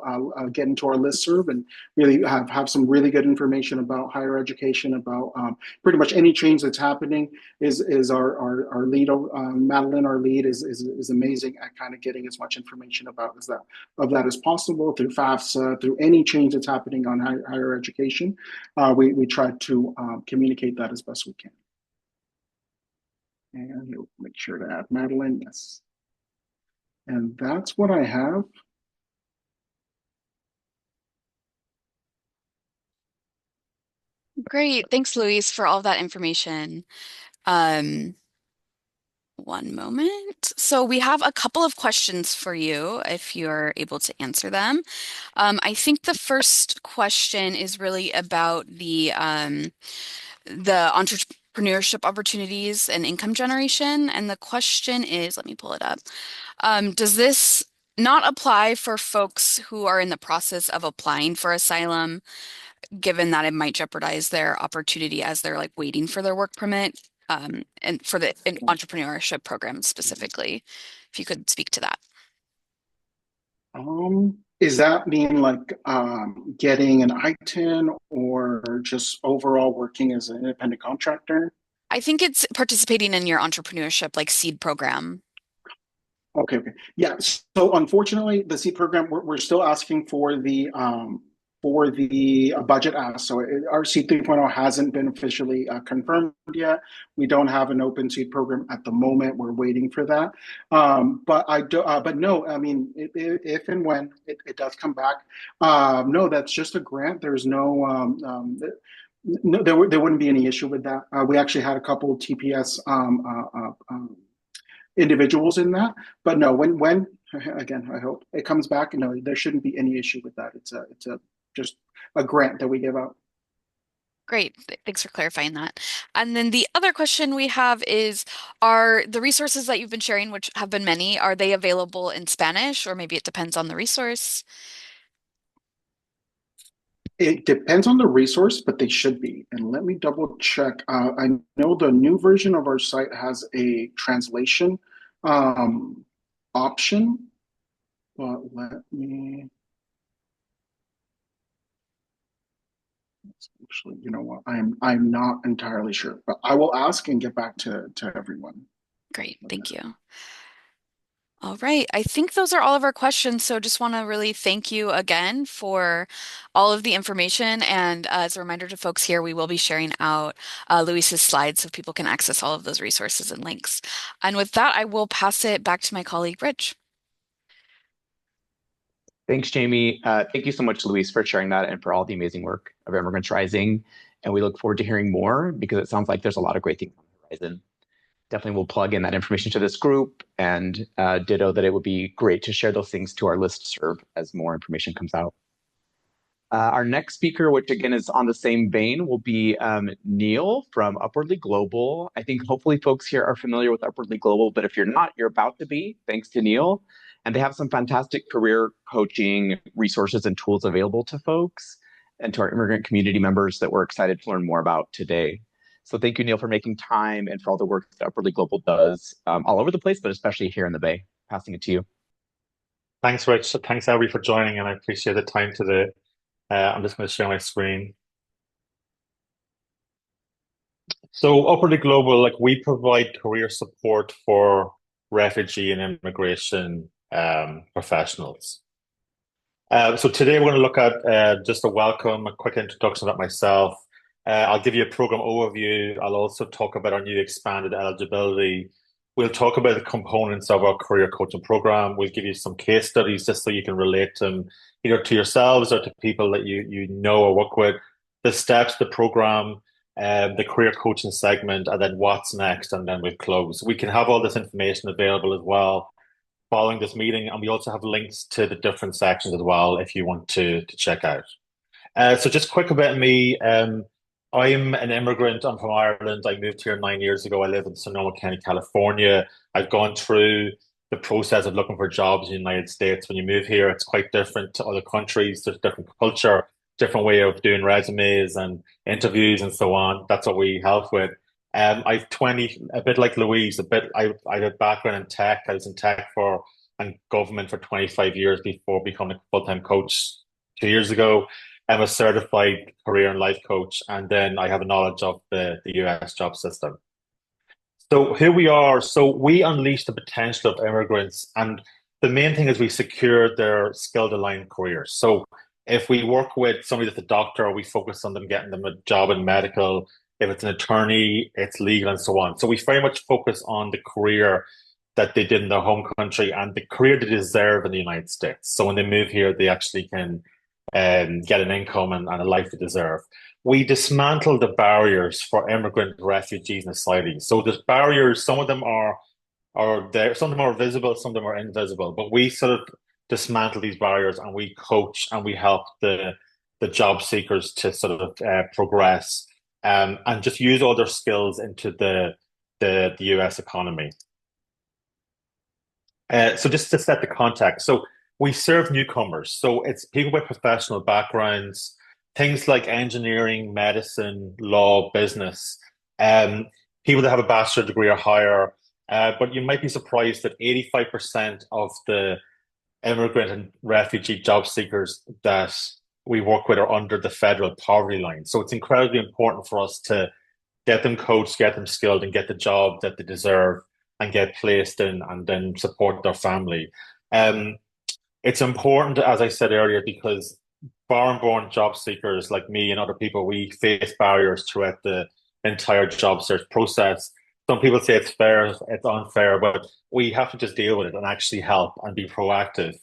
get into our listserv and really have some really good information about higher education, about pretty much any change that's happening. Is our lead, Madeline, our lead is amazing at kind of getting as much information about that as possible through FAFSA, through any change that's happening on higher education. We try to communicate that as best we can. And you'll make sure to add Madeline, yes. And that's what I have. Great. Thanks, Luis, for all of that information. One moment. So we have a couple of questions for you if you're able to answer them. I think the first question is really about the entrepreneurship opportunities and income generation. And the question is, let me pull it up. Does this not apply for folks who are in the process of applying for asylum, given that it might jeopardize their opportunity as they're like waiting for their work permit, and for the entrepreneurship program specifically? If you could speak to that. Is that mean like getting an ITIN or just overall working as an independent contractor? I think it's participating in your entrepreneurship like seed program. Okay. Yeah. So unfortunately, the seed program, we're still asking for the budget ask. So our seed 3.0 hasn't been officially confirmed yet. We don't have an open seed program at the moment. We're waiting for that. But no, I mean, if and when it does come back, no, that's just a grant. There's no, no, there wouldn't be any issue with that. We actually had a couple of TPS individuals in that, but no, when again, I hope it comes back. No, there shouldn't be any issue with that. It's just a grant that we give out. Great. Thanks for clarifying that. And then the other question we have is, are the resources that you've been sharing, which have been many, are they available in Spanish, or maybe it depends on the resource? It depends on the resource, but they should be. And let me double check. I know the new version of our site has a translation option, but let me. Actually, you know what? I'm not entirely sure, but I will ask and get back to everyone. Great. Thank you. All right. I think those are all of our questions. So just want to really thank you again for all of the information. And as a reminder to folks here, we will be sharing out Luis's slides so people can access all of those resources and links. And with that, I will pass it back to my colleague, Rich. Thanks, Jamie. Thank you so much, Luis, for sharing that and for all the amazing work of Immigrants Rising. And we look forward to hearing more because it sounds like there's a lot of great things on the horizon. Definitely will plug in that information to this group, and ditto that it would be great to share those things to our listserv as more information comes out. Our next speaker, which again is on the same vein, will be Neil from Upwardly Global. I think hopefully folks here are familiar with Upwardly Global, but if you're not, you're about to be, thanks to Neil. And they have some fantastic career coaching resources and tools available to folks and to our immigrant community members that we're excited to learn more about today. So thank you, Neil, for making time and for all the work that Upwardly Global does all over the place, but especially here in the Bay. Passing it to you. Thanks, Rich. Thanks, everybody, for joining, and I appreciate the time today. I'm just going to share my screen. So Upwardly Global, like we provide career support for refugee and immigration professionals. So today we're going to look at just a welcome, a quick introduction about myself. I'll give you a program overview. I'll also talk about our new expanded eligibility. We'll talk about the components of our career coaching program. We'll give you some case studies just so you can relate them either to yourselves or to people that you know or work with. The steps, the program, the career coaching segment, and then what's next, and then we'll close. We can have all this information available as well following this meeting, and we also have links to the different sections as well if you want to check out. So just quick about me. I'm an immigrant. I'm from Ireland. I moved here 9 years ago. I live in Sonoma County, California. I've gone through the process of looking for jobs in the United States. When you move here, it's quite different to other countries. There's different culture, different way of doing resumes and interviews and so on. That's what we help with. I've 20, a bit like Louise, I have a background in tech. I was in tech and government for 25 years before becoming a full-time coach 2 years ago. I'm a certified career and life coach, and then I have a knowledge of the US job system. So here we are. So we unleash the potential of immigrants, and the main thing is we secure their skilled aligned careers. So if we work with somebody that's a doctor, we focus on them getting them a job in medical. If it's an attorney, it's legal and so on. So we very much focus on the career that they did in their home country and the career they deserve in the United States. So when they move here, they actually can get an income and a life they deserve. We dismantle the barriers for immigrant refugees and asylum. So there's barriers, some of them are there, some of them are visible, some of them are invisible, but we sort of dismantle these barriers and we coach and we help the job seekers to sort of progress and just use all their skills into the US economy. So just to set the context, so we serve newcomers. So it's people with professional backgrounds, things like engineering, medicine, law, business, people that have a bachelor's degree or higher. But you might be surprised that 85% of the immigrant and refugee job seekers that we work with are under the federal poverty line. So it's incredibly important for us to get them coached, get them skilled, and get the job that they deserve and get placed in and then support their family. It's important, as I said earlier, because foreign-born job seekers like me and other people, we face barriers throughout the entire job search process. Some people say it's fair, it's unfair, but we have to just deal with it and actually help and be proactive.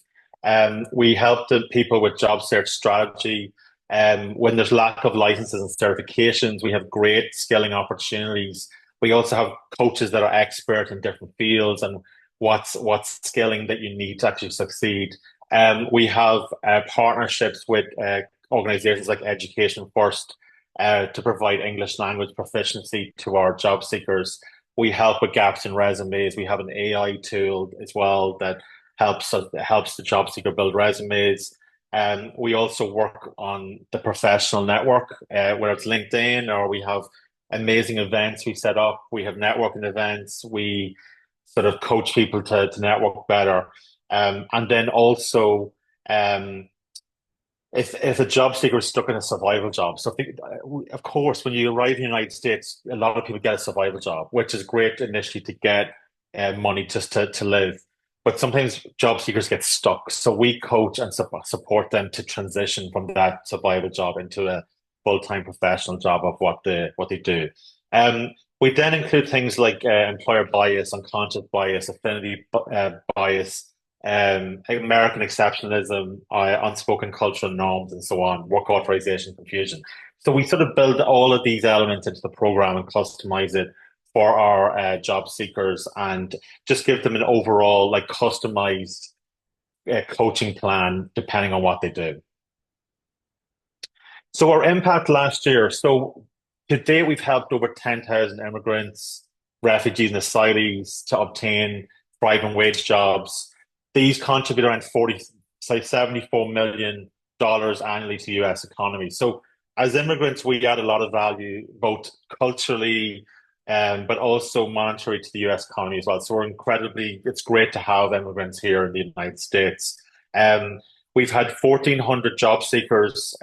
We help the people with job search strategy. When there's lack of licenses and certifications, we have great skilling opportunities. We also have coaches that are expert in different fields and what's skilling that you need to actually succeed. We have partnerships with organizations like Education First to provide English language proficiency to our job seekers. We help with gaps in resumes. We have an AI tool as well that helps the job seeker build resumes. We also work on the professional network, whether it's LinkedIn or we have amazing events we set up. We have networking events. We sort of coach people to network better. And then also, if a job seeker is stuck in a survival job, so of course, when you arrive in the United States, a lot of people get a survival job, which is great initially to get money just to live. But sometimes job seekers get stuck. So we coach and support them to transition from that survival job into a full-time professional job of what they do. We then include things like employer bias, unconscious bias, affinity bias, American exceptionalism, unspoken cultural norms, and so on, work authorization confusion. So we sort of build all of these elements into the program and customize it for our job seekers and just give them an overall like customized coaching plan depending on what they do. So our impact last year, so to date, we've helped over 10,000 immigrants, refugees, and asylees to obtain thriving wage jobs. These contribute around $74 million annually to the US economy. So as immigrants, we add a lot of value, both culturally, but also monetary to the US economy as well. So it's great to have immigrants here in the United States. Um, we've had 1,400 job seekers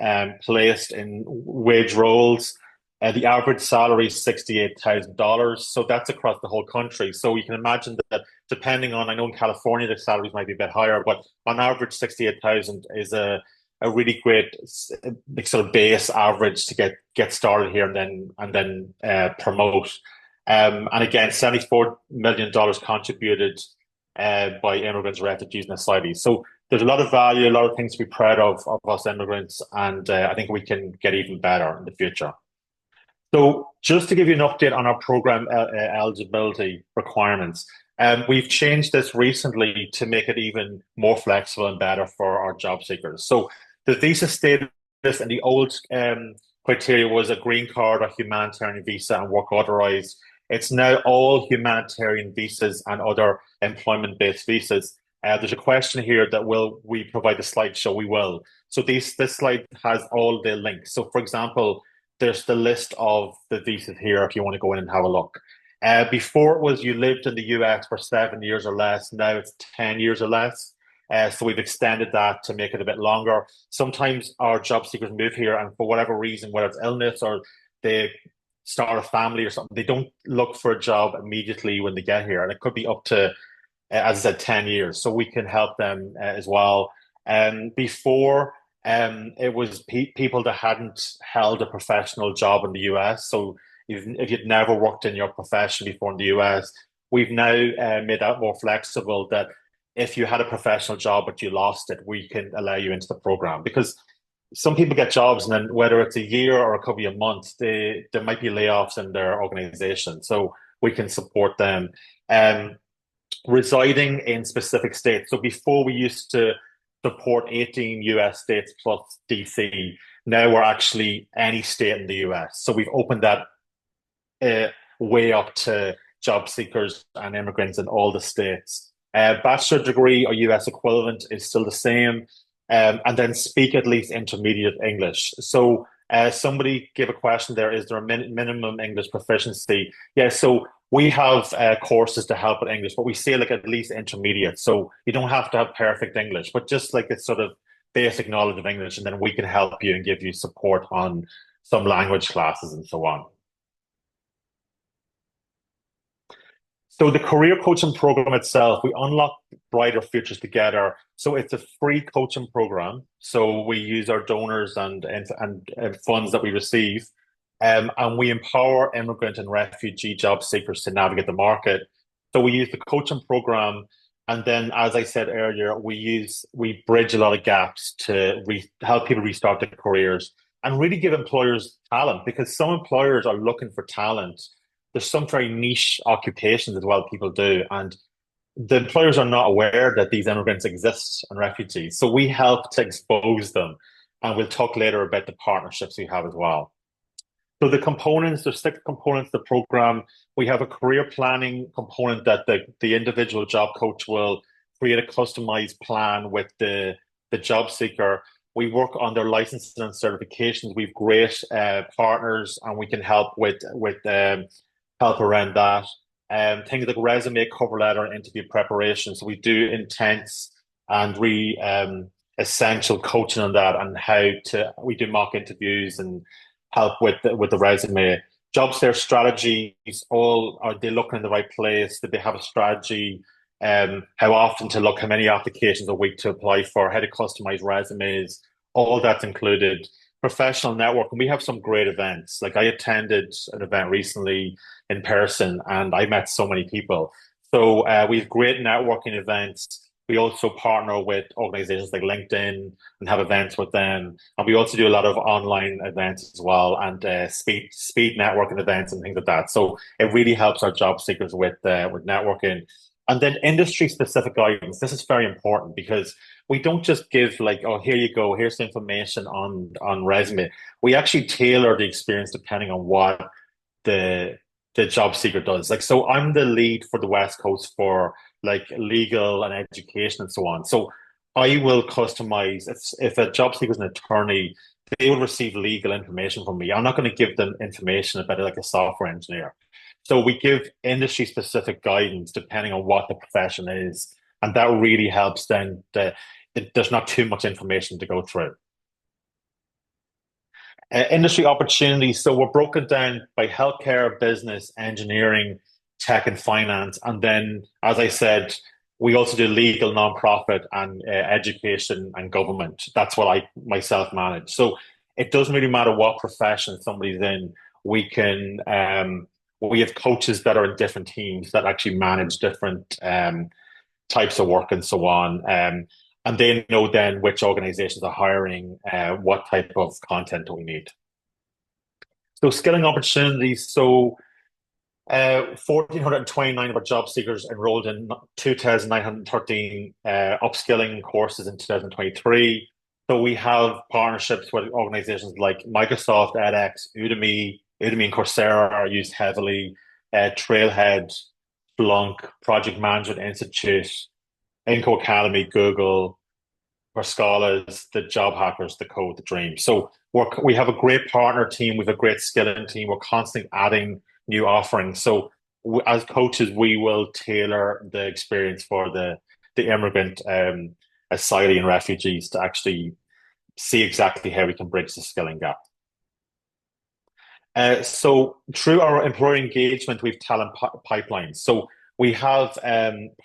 placed in wage roles. The average salary is $68,000. So that's across the whole country. So you can imagine that depending on, I know in California, the salaries might be a bit higher, but on average, 68,000 is a really great sort of base average to get started here and then promote. And again, $74 million contributed by immigrants, refugees, and asylum. So there's a lot of value, a lot of things to be proud of us immigrants, and I think we can get even better in the future. So just to give you an update on our program eligibility requirements, we've changed this recently to make it even more flexible and better for our job seekers. So the visa status and the old criteria was a green card, a humanitarian visa, and work authorized. It's now all humanitarian visas and other employment-based visas. There's a question here that will we provide the slideshow? We will. So this slide has all the links. So for example, there's the list of the visas here if you want to go in and have a look. Before it was you lived in the US for 7 years or less. Now it's 10 years or less. So we've extended that to make it a bit longer. Sometimes our job seekers move here and for whatever reason, whether it's illness or they start a family or something, they don't look for a job immediately when they get here. And it could be up to, as I said, 10 years. So we can help them as well. Before, it was people that hadn't held a professional job in the US. So if you'd never worked in your profession before in the US, we've now made that more flexible that if you had a professional job but you lost it, we can allow you into the program. Because some people get jobs and then whether it's a year or it could be a month, there might be layoffs in their organization. So we can support them. Residing in specific states. So before we used to support 18 US states plus DC. Now we're actually any state in the US. So we've opened that way up to job seekers and immigrants in all the states. Bachelor degree or US equivalent is still the same. And then speak at least intermediate English. So somebody gave a question there, is there a minimum English proficiency? Yeah, so we have courses to help with English, but we say like at least intermediate. So you don't have to have perfect English, but just like it's sort of basic knowledge of English, and then we can help you and give you support on some language classes and so on. So the career coaching program itself, we unlock brighter futures together. So it's a free coaching program. So we use our donors and funds that we receive, and we empower immigrant and refugee job seekers to navigate the market. So we use the coaching program, and then, as I said earlier, we bridge a lot of gaps to help people restart their careers and really give employers talent, because some employers are looking for talent. There's some very niche occupations as well people do, and the employers are not aware that these immigrants exist and refugees. So we help to expose them, and we'll talk later about the partnerships we have as well. So the components, there's 6 components to the program. We have a career planning component that the individual job coach will create a customized plan with the job seeker. We work on their licenses and certifications. We've great partners, and we can help with help around that. Things like resume, cover letter, and interview preparation. So we do intense and really essential coaching on that, and we do mock interviews and help with the resume. Job search strategies, are they looking in the right place? Did they have a strategy? How often to look, how many applications a week to apply for, how to customize resumes, all that's included. Professional networking, we have some great events. Like I attended an event recently in person and I met so many people. So we have great networking events. We also partner with organizations like LinkedIn and have events with them. And we also do a lot of online events as well, and speed networking events and things like that. So it really helps our job seekers with networking. And then industry specific guidance. This is very important because we don't just give like, oh, here you go, here's the information on resume. We actually tailor the experience depending on what the job seeker does. Like, so I'm the lead for the West Coast for like legal and education and so on. So I will customize. If a job seeker is an attorney, they will receive legal information from me. I'm not going to give them information about it like a software engineer. So we give industry specific guidance depending on what the profession is. And that really helps then there's not too much information to go through. Industry opportunities. So we're broken down by healthcare, business, engineering, tech, and finance. And then, as I said, we also do legal, nonprofit, and education and government. That's what I myself manage. So it doesn't really matter what profession somebody's in. We can we have coaches that are in different teams that actually manage different types of work and so on. And they know then which organizations are hiring, what type of content do we need. So skilling opportunities. So 1,429 of our job seekers enrolled in 2,913 upskilling courses in 2023. So we have partnerships with organizations like Microsoft, edX, Udemy and Coursera are used heavily, Trailhead, Splunk, Project Management Institute, Inco Academy, Google, our scholars, the job hackers, the code, the dream. So we have a great partner team. We have a great skilling team. We're constantly adding new offerings. So as coaches, we will tailor the experience for the immigrant, asylum and refugees to actually see exactly how we can bridge the skilling gap. So through our employer engagement, we've talent pipelines. So we have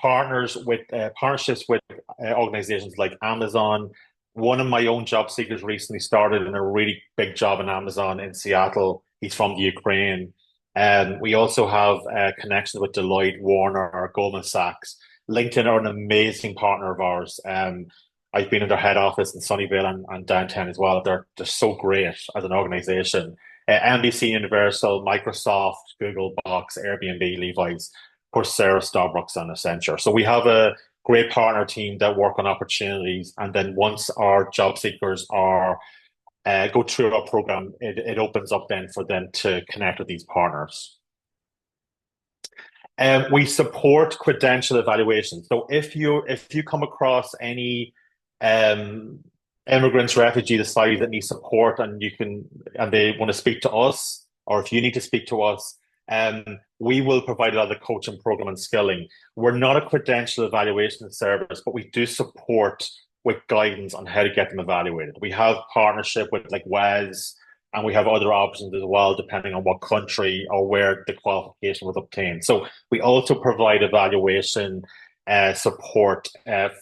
partnerships with organizations like Amazon. One of my own job seekers recently started in a really big job in Amazon in Seattle. He's from the Ukraine. We also have connections with Deloitte, Warner, Goldman Sachs. LinkedIn are an amazing partner of ours. I've been in their head office in Sunnyvale and downtown as well. They're so great as an organization. NBC Universal, Microsoft, Google, Box, Airbnb, Levi's, Coursera, Starbucks, and Accenture. So we have a great partner team that work on opportunities. And then once our job seekers are go through our program, it opens up then for them to connect with these partners. We support credential evaluation. So if you come across any immigrants, refugees, asylum that need support, and they want to speak to us, or if you need to speak to us, we will provide a lot of the coaching program and skilling. We're not a credential evaluation service, but we do support with guidance on how to get them evaluated. We have partnership with like WES, and we have other options as well, depending on what country or where the qualification was obtained. So we also provide evaluation support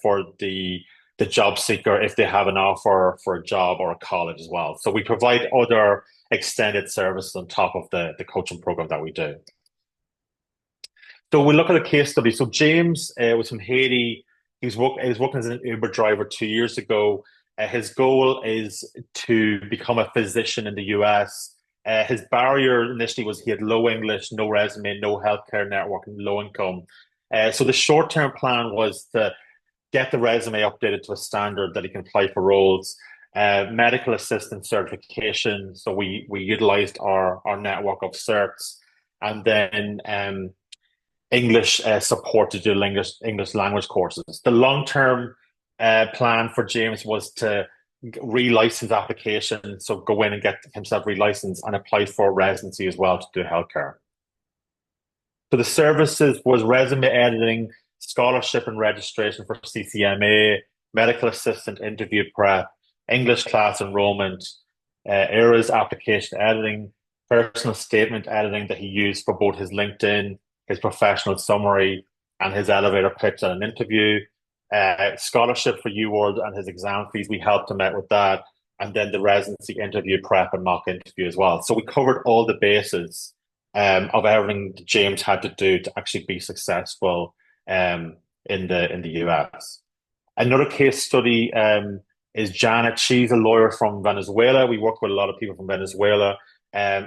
for the job seeker if they have an offer for a job or a college as well. So we provide other extended services on top of the coaching program that we do. So we look at a case study. So James was from Haiti. He was working as an Uber driver 2 years ago. His goal is to become a physician in the US. His barrier initially was he had low English, no resume, no healthcare network, and low income. So the short-term plan was to get the resume updated to a standard that he can apply for roles. Medical assistant certification. So we utilized our network of certs, and then English support to do English language courses. The long-term plan for James was to relicense application, so go in and get himself relicensed and apply for residency as well to do healthcare. So the services was resume editing, scholarship and registration for CCMA, medical assistant interview prep, English class enrollment, ERAS application editing, personal statement editing that he used for both his LinkedIn, his professional summary, and his elevator pitch at an interview, scholarship for UWorld and his exam fees. We helped him out with that. And then the residency interview prep and mock interview as well. So we covered all the bases of everything that James had to do to actually be successful in the US. Another case study is Janet. She's a lawyer from Venezuela. We work with a lot of people from Venezuela.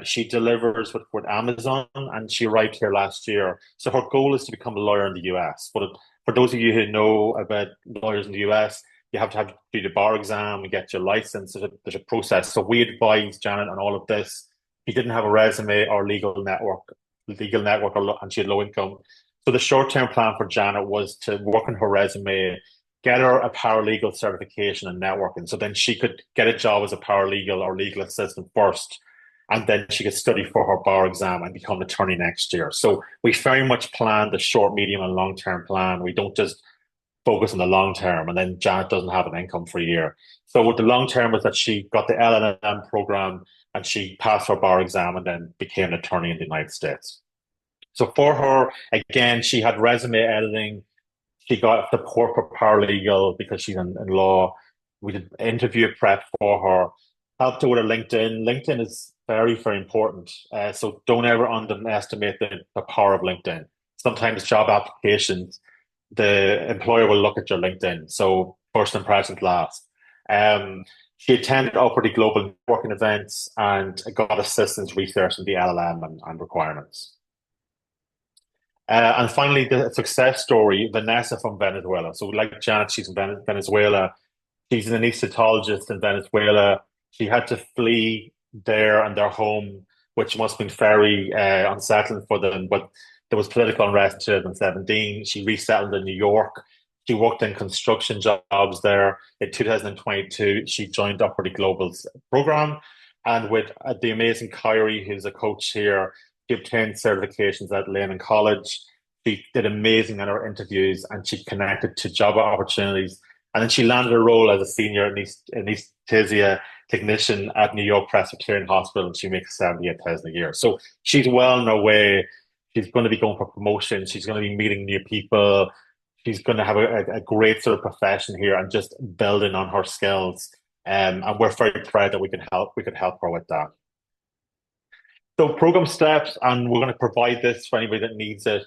She delivers with Amazon, and she arrived here last year. So her goal is to become a lawyer in the US. But for those of you who know about lawyers in the US, you have to do the bar exam and get your license. There's a process. So we advised Janet on all of this. She didn't have a resume or legal network, and she had low income. So the short-term plan for Janet was to work on her resume, get her a paralegal certification and networking. So then she could get a job as a paralegal or legal assistant first, and then she could study for her bar exam and become an attorney next year. So we very much plan the short, medium, and long term plan. We don't just focus on the long term, and then Janet doesn't have an income for a year. So what the long term was that she got the LLM program and she passed her bar exam and then became an attorney in the United States. So for her, again, she had resume editing. She got support for paralegal because she's in law. We did interview prep for her, helped her with her LinkedIn. LinkedIn is very, very important. So don't ever underestimate the power of LinkedIn. Sometimes job applications, the employer will look at your LinkedIn. So first impressions last. She attended Upwardly Global networking events and got assistance researching the LLM and requirements. And finally, the success story, Vanessa from Venezuela. So like Janet, she's in Venezuela. She's an anesthetologist in Venezuela. She had to flee there and their home, which must have been very unsettling for them. But there was political unrest in 2017. She resettled in New York. She worked in construction jobs there. In 2022, she joined Upwardly Global's program. And with the amazing Kyrie, who's a coach here, she obtained certifications at Lehman College. She did amazing in her interviews and she connected to job opportunities. And then she landed a role as a senior anesthesia technician at New York Presbyterian Hospital, and she makes 78,000 a year. So she's well on her way. She's going to be going for promotion. She's going to be meeting new people. She's going to have a great sort of profession here and just building on her skills. And we're very proud that we could help her with that. So program steps, and we're going to provide this for anybody that needs it.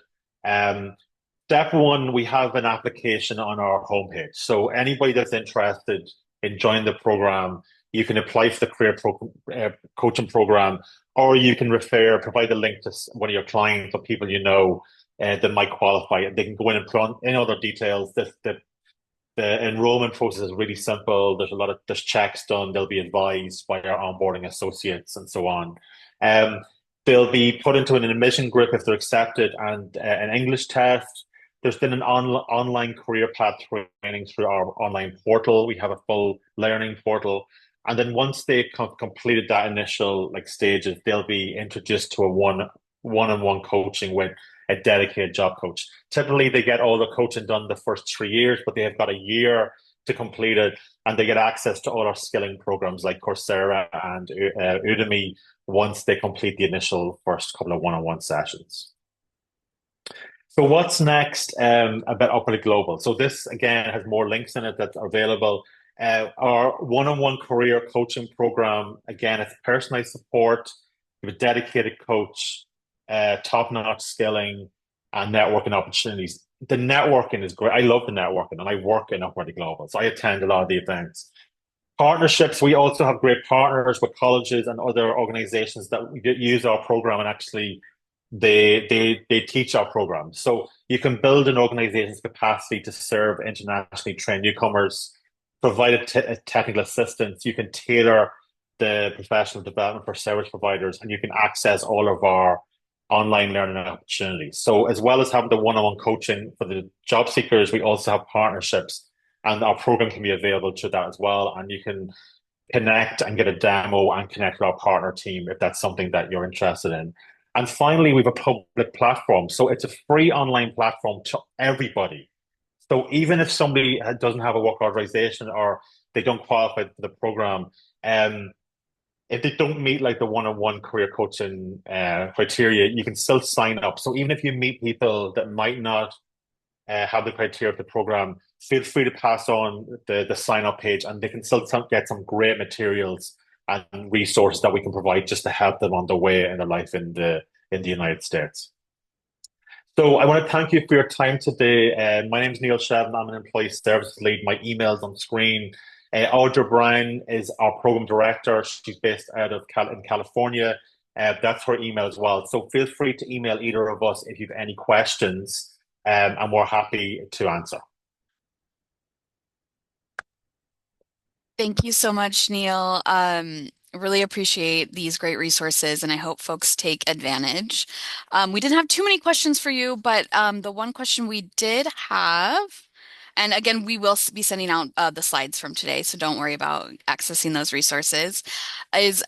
Step one, we have an application on our homepage. So anybody that's interested in joining the program, you can apply for the coaching program, or you can provide a link to one of your clients or people you know that might qualify. They can go in and put on any other details. The enrollment process is really simple. There's checks done. They'll be advised by our onboarding associates and so on. They'll be put into an admission group if they're accepted, and an English test. There's been an online career path training through our online portal. We have a full learning portal. And then once they've completed that initial stages, they'll be introduced to a one-on-one coaching with a dedicated job coach. Typically, they get all the coaching done the first 3 years, but they have got a year to complete it, and they get access to all our skilling programs like Coursera and Udemy once they complete the initial first couple of one-on-one sessions. So what's next about Upwardly Global? So this, again, has more links in it that are available. Our one-on-one career coaching program, again, it's personalized support. We have a dedicated coach, top-notch skilling, and networking opportunities. The networking is great. I love the networking, and I work in Upwardly Global, so I attend a lot of the events. Partnerships, we also have great partners with colleges and other organizations that use our program, and actually they teach our program. So you can build an organization's capacity to serve internationally trained newcomers, provide a technical assistance. You can tailor the professional development for service providers, and you can access all of our online learning opportunities. So as well as having the one-on-one coaching for the job seekers, we also have partnerships, and our program can be available to that as well. And you can connect and get a demo and connect with our partner team if that's something that you're interested in. And finally, we have a public platform. So it's a free online platform to everybody. So even if somebody doesn't have a work authorization or they don't qualify for the program, if they don't meet the one-on-one career coaching criteria, you can still sign up. So even if you meet people that might not have the criteria of the program, feel free to pass on the sign-up page, and they can still get some great materials and resources that we can provide just to help them on their way in their life in the United States. So I want to thank you for your time today. My name is Neil Shevin. I'm an employee services lead. My email's on screen. Audra Brown is our program director. She's based out of in California. That's her email as well. So feel free to email either of us if you have any questions, and we're happy to answer. Thank you so much, Neil. Really appreciate these great resources, and I hope folks take advantage. We didn't have too many questions for you, but the one question we did have, And again, we will be sending out the slides from today, so don't worry about accessing those resources. Is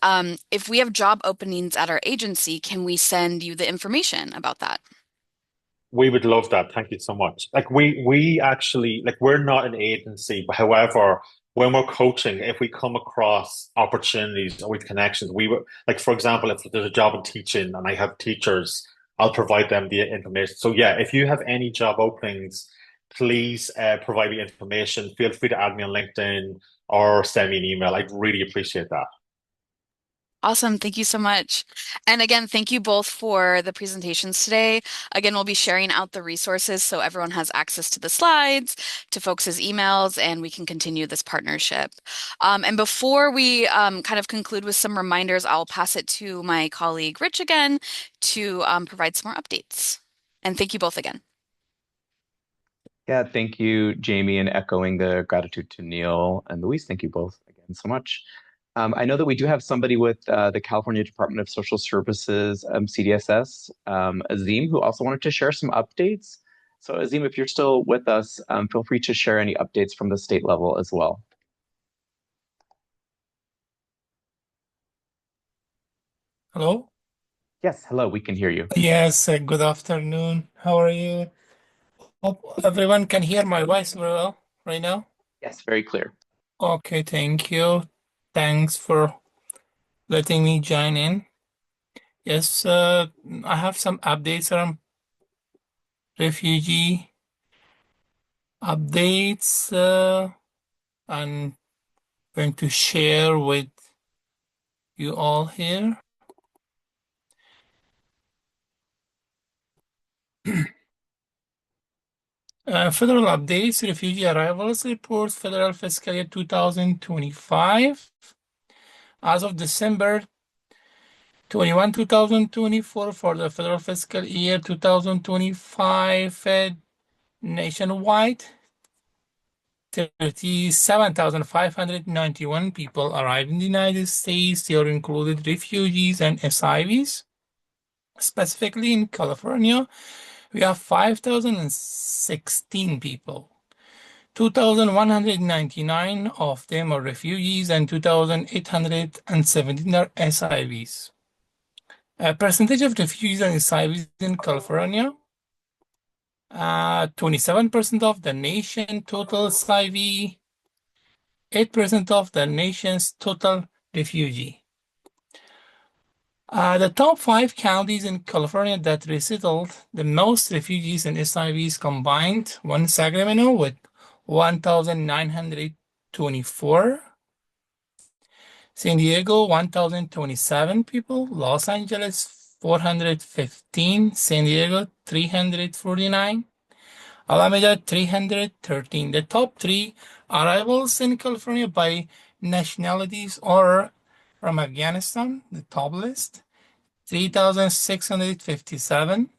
if we have job openings at our agency, can we send you the information about that? We would love that. Thank you so much. Like we actually like we're not an agency, but however, when we're coaching, if we come across opportunities or with connections, we would like for example, if there's a job in teaching and I have teachers, I'll provide them the information. So yeah, if you have any job openings, please provide me information. Feel free to add me on LinkedIn or send me an email. I'd really appreciate that. Awesome. Thank you so much. And again, thank you both for the presentations today. Again, we'll be sharing out the resources so everyone has access to the slides, to folks' emails, and we can continue this partnership. And before we kind of conclude with some reminders, I'll pass it to my colleague Rich again to provide some more updates. And thank you both again. Yeah, thank you, Jamie, and echoing the gratitude to Neil and Luis. Thank you both again so much. I know that we do have somebody with the California Department of Social Services, CDSS, Azim, who also wanted to share some updates. So Azim, if you're still with us, feel free to share any updates from the state level as well. Hello? Yes, hello, we can hear you. Yes, good afternoon. How are you? Hope everyone can hear my voice very well right now. Yes, very clear. Okay, thank you. Thanks for letting me join in. Yes, I have some updates on refugee updates. I'm going to share with you all here. Federal updates, refugee arrivals report, federal fiscal year 2025. As of December 21, 2024 for the federal fiscal year 2025 nationwide, 37,591 people arrived in the United States. They are included refugees and SIVs. Specifically in California, we have 5,016 people. 2,199 of them are refugees and 2,817 are SIVs. Percentage of refugees and SIVs in California, 27% of the nation total SIV, 8% of the nation's total refugee. The top 5 counties in California that resettled the most refugees and SIVs combined: one, Sacramento with 1,924, San Diego 1,027 people, Los Angeles 415, San Diego 349, Alameda 313. The top 3 arrivals in California by nationalities are from Afghanistan, the top list, 3,657,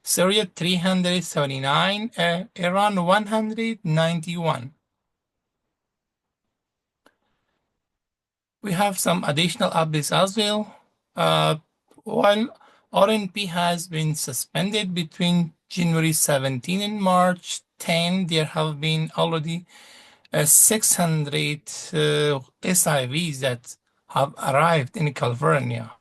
Syria 379, Iran 191. We have some additional updates as well. While RNP has been suspended between January 17 and March 10, there have been already 600 SIVs that have arrived in California.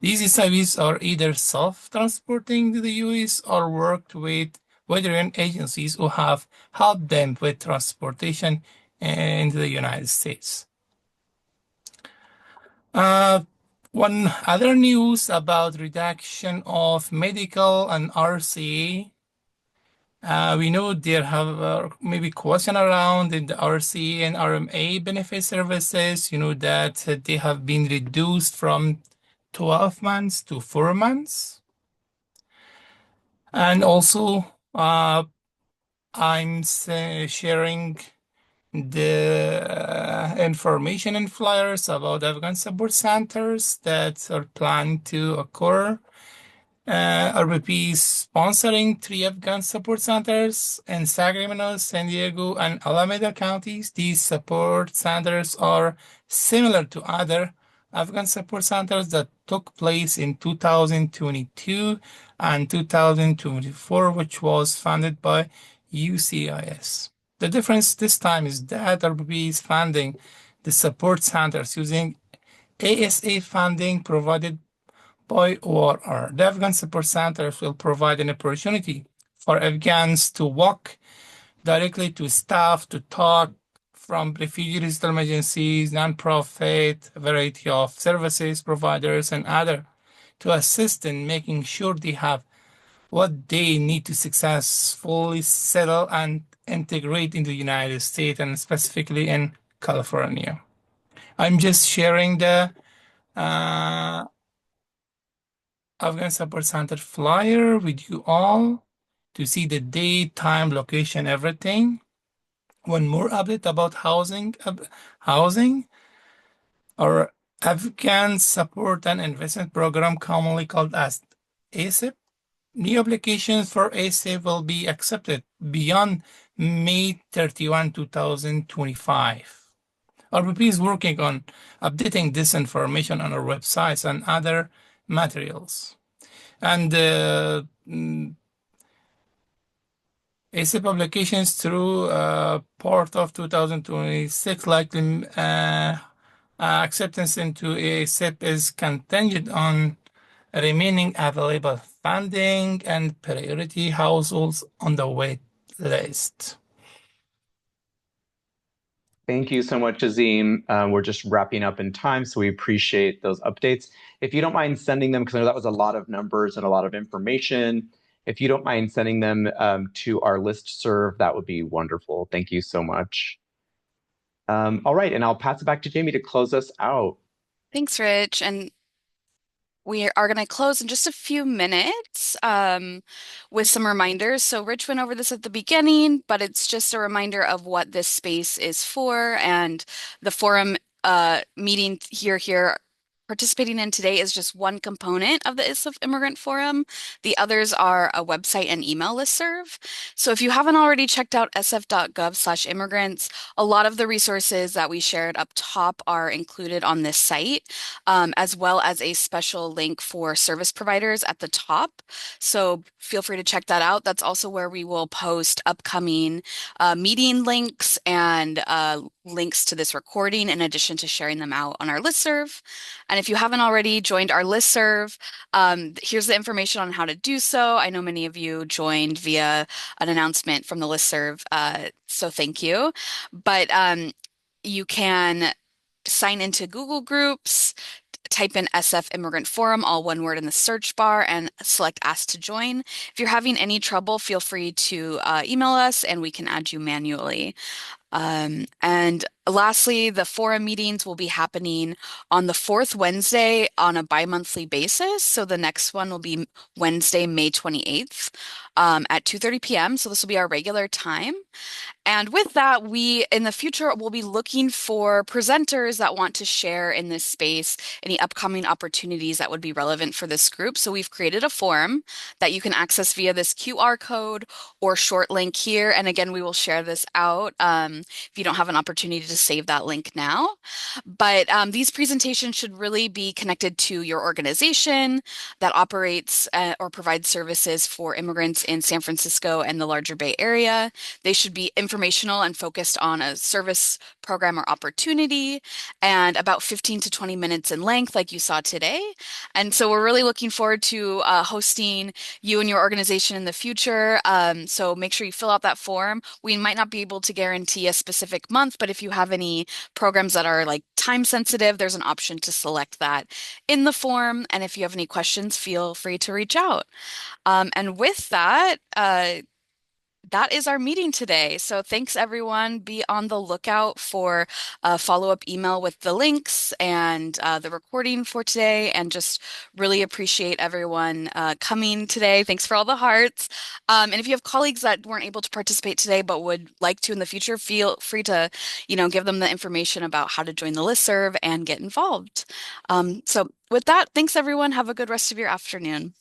These SIVs are either self-transporting to the US or worked with veteran agencies who have helped them with transportation into the United States. One other news about reduction of medical and RCA. We know there have maybe question around in the RCA and RMA benefit services, that they have been reduced from 12 months to 4 months. And also, I'm sharing the information and flyers about Afghan support centers that are planned to occur. RBP is sponsoring 3 Afghan support centers in Sacramento, San Diego, and Alameda counties. These support centers are similar to other Afghan support centers that took place in 2022 and 2024, which was funded by UCIS. The difference this time is that RBP is funding the support centers using ASA funding provided by ORR. The Afghan support centers will provide an opportunity for Afghans to walk directly to staff to talk from refugee resettlement agencies, nonprofit, a variety of services providers, and other to assist in making sure they have what they need to successfully settle and integrate in the United States and specifically in California. I'm just sharing the Afghan Support Center flyer with you all to see the date, time, location, everything. One more update about housing, our Afghan Support and Investment Program, commonly called as ASIP. New applications for ASIP will be accepted beyond May 31, 2025. RBP is working on updating this information on our websites and other materials. And ASIP applications through part of 2026 likely acceptance into ASIP is contingent on remaining available funding and priority households on the wait list. Thank you so much, Azim. We're just wrapping up in time, so we appreciate those updates. If you don't mind sending them, because I know that was a lot of numbers and a lot of information, if you don't mind sending them to our listserv, that would be wonderful. Thank you so much. All right, and I'll pass it back to Jamie to close us out. Thanks, Rich. And we are going to close in just a few minutes with some reminders. So Rich went over this at the beginning, but it's just a reminder of what this space is for. And the forum meeting here participating in today is just one component of the ISF Immigrant Forum. The others are a website and email listserv. So if you haven't already checked out sf.gov/immigrants, a lot of the resources that we shared up top are included on this site, as well as a special link for service providers at the top. So feel free to check that out. That's also where we will post upcoming meeting links and links to this recording in addition to sharing them out on our listserv. And if you haven't already joined our listserv, here's the information on how to do so. I know many of you joined via an announcement from the listserv, so thank you. But you can sign into Google Groups, type in SF Immigrant Forum, all one word in the search bar, and select Ask to Join. If you're having any trouble, feel free to email us and we can add you manually. And lastly, the forum meetings will be happening on the fourth Wednesday on a bi-monthly basis. So the next one will be Wednesday, May 28th at 2:30 p.m. So this will be our regular time. And with that, we in the future will be looking for presenters that want to share in this space any upcoming opportunities that would be relevant for this group. So we've created a form that you can access via this QR code or short link here. And again, we will share this out if you don't have an opportunity to save that link now. But these presentations should really be connected to your organization that operates or provides services for immigrants in San Francisco and the larger Bay Area. They should be informational and focused on a service program or opportunity and about 15 to 20 minutes in length like you saw today. And so we're really looking forward to hosting you and your organization in the future. So make sure you fill out that form. We might not be able to guarantee a specific month, but if you have any programs that are like time sensitive, there's an option to select that in the form. And if you have any questions, feel free to reach out. And with that, that is our meeting today. So thanks, everyone. Be on the lookout for a follow-up email with the links and the recording for today. And just really appreciate everyone coming today. Thanks for all the hearts. And if you have colleagues that weren't able to participate today but would like to in the future, feel free to, give them the information about how to join the listserv and get involved. So with that, thanks, everyone. Have a good rest of your afternoon.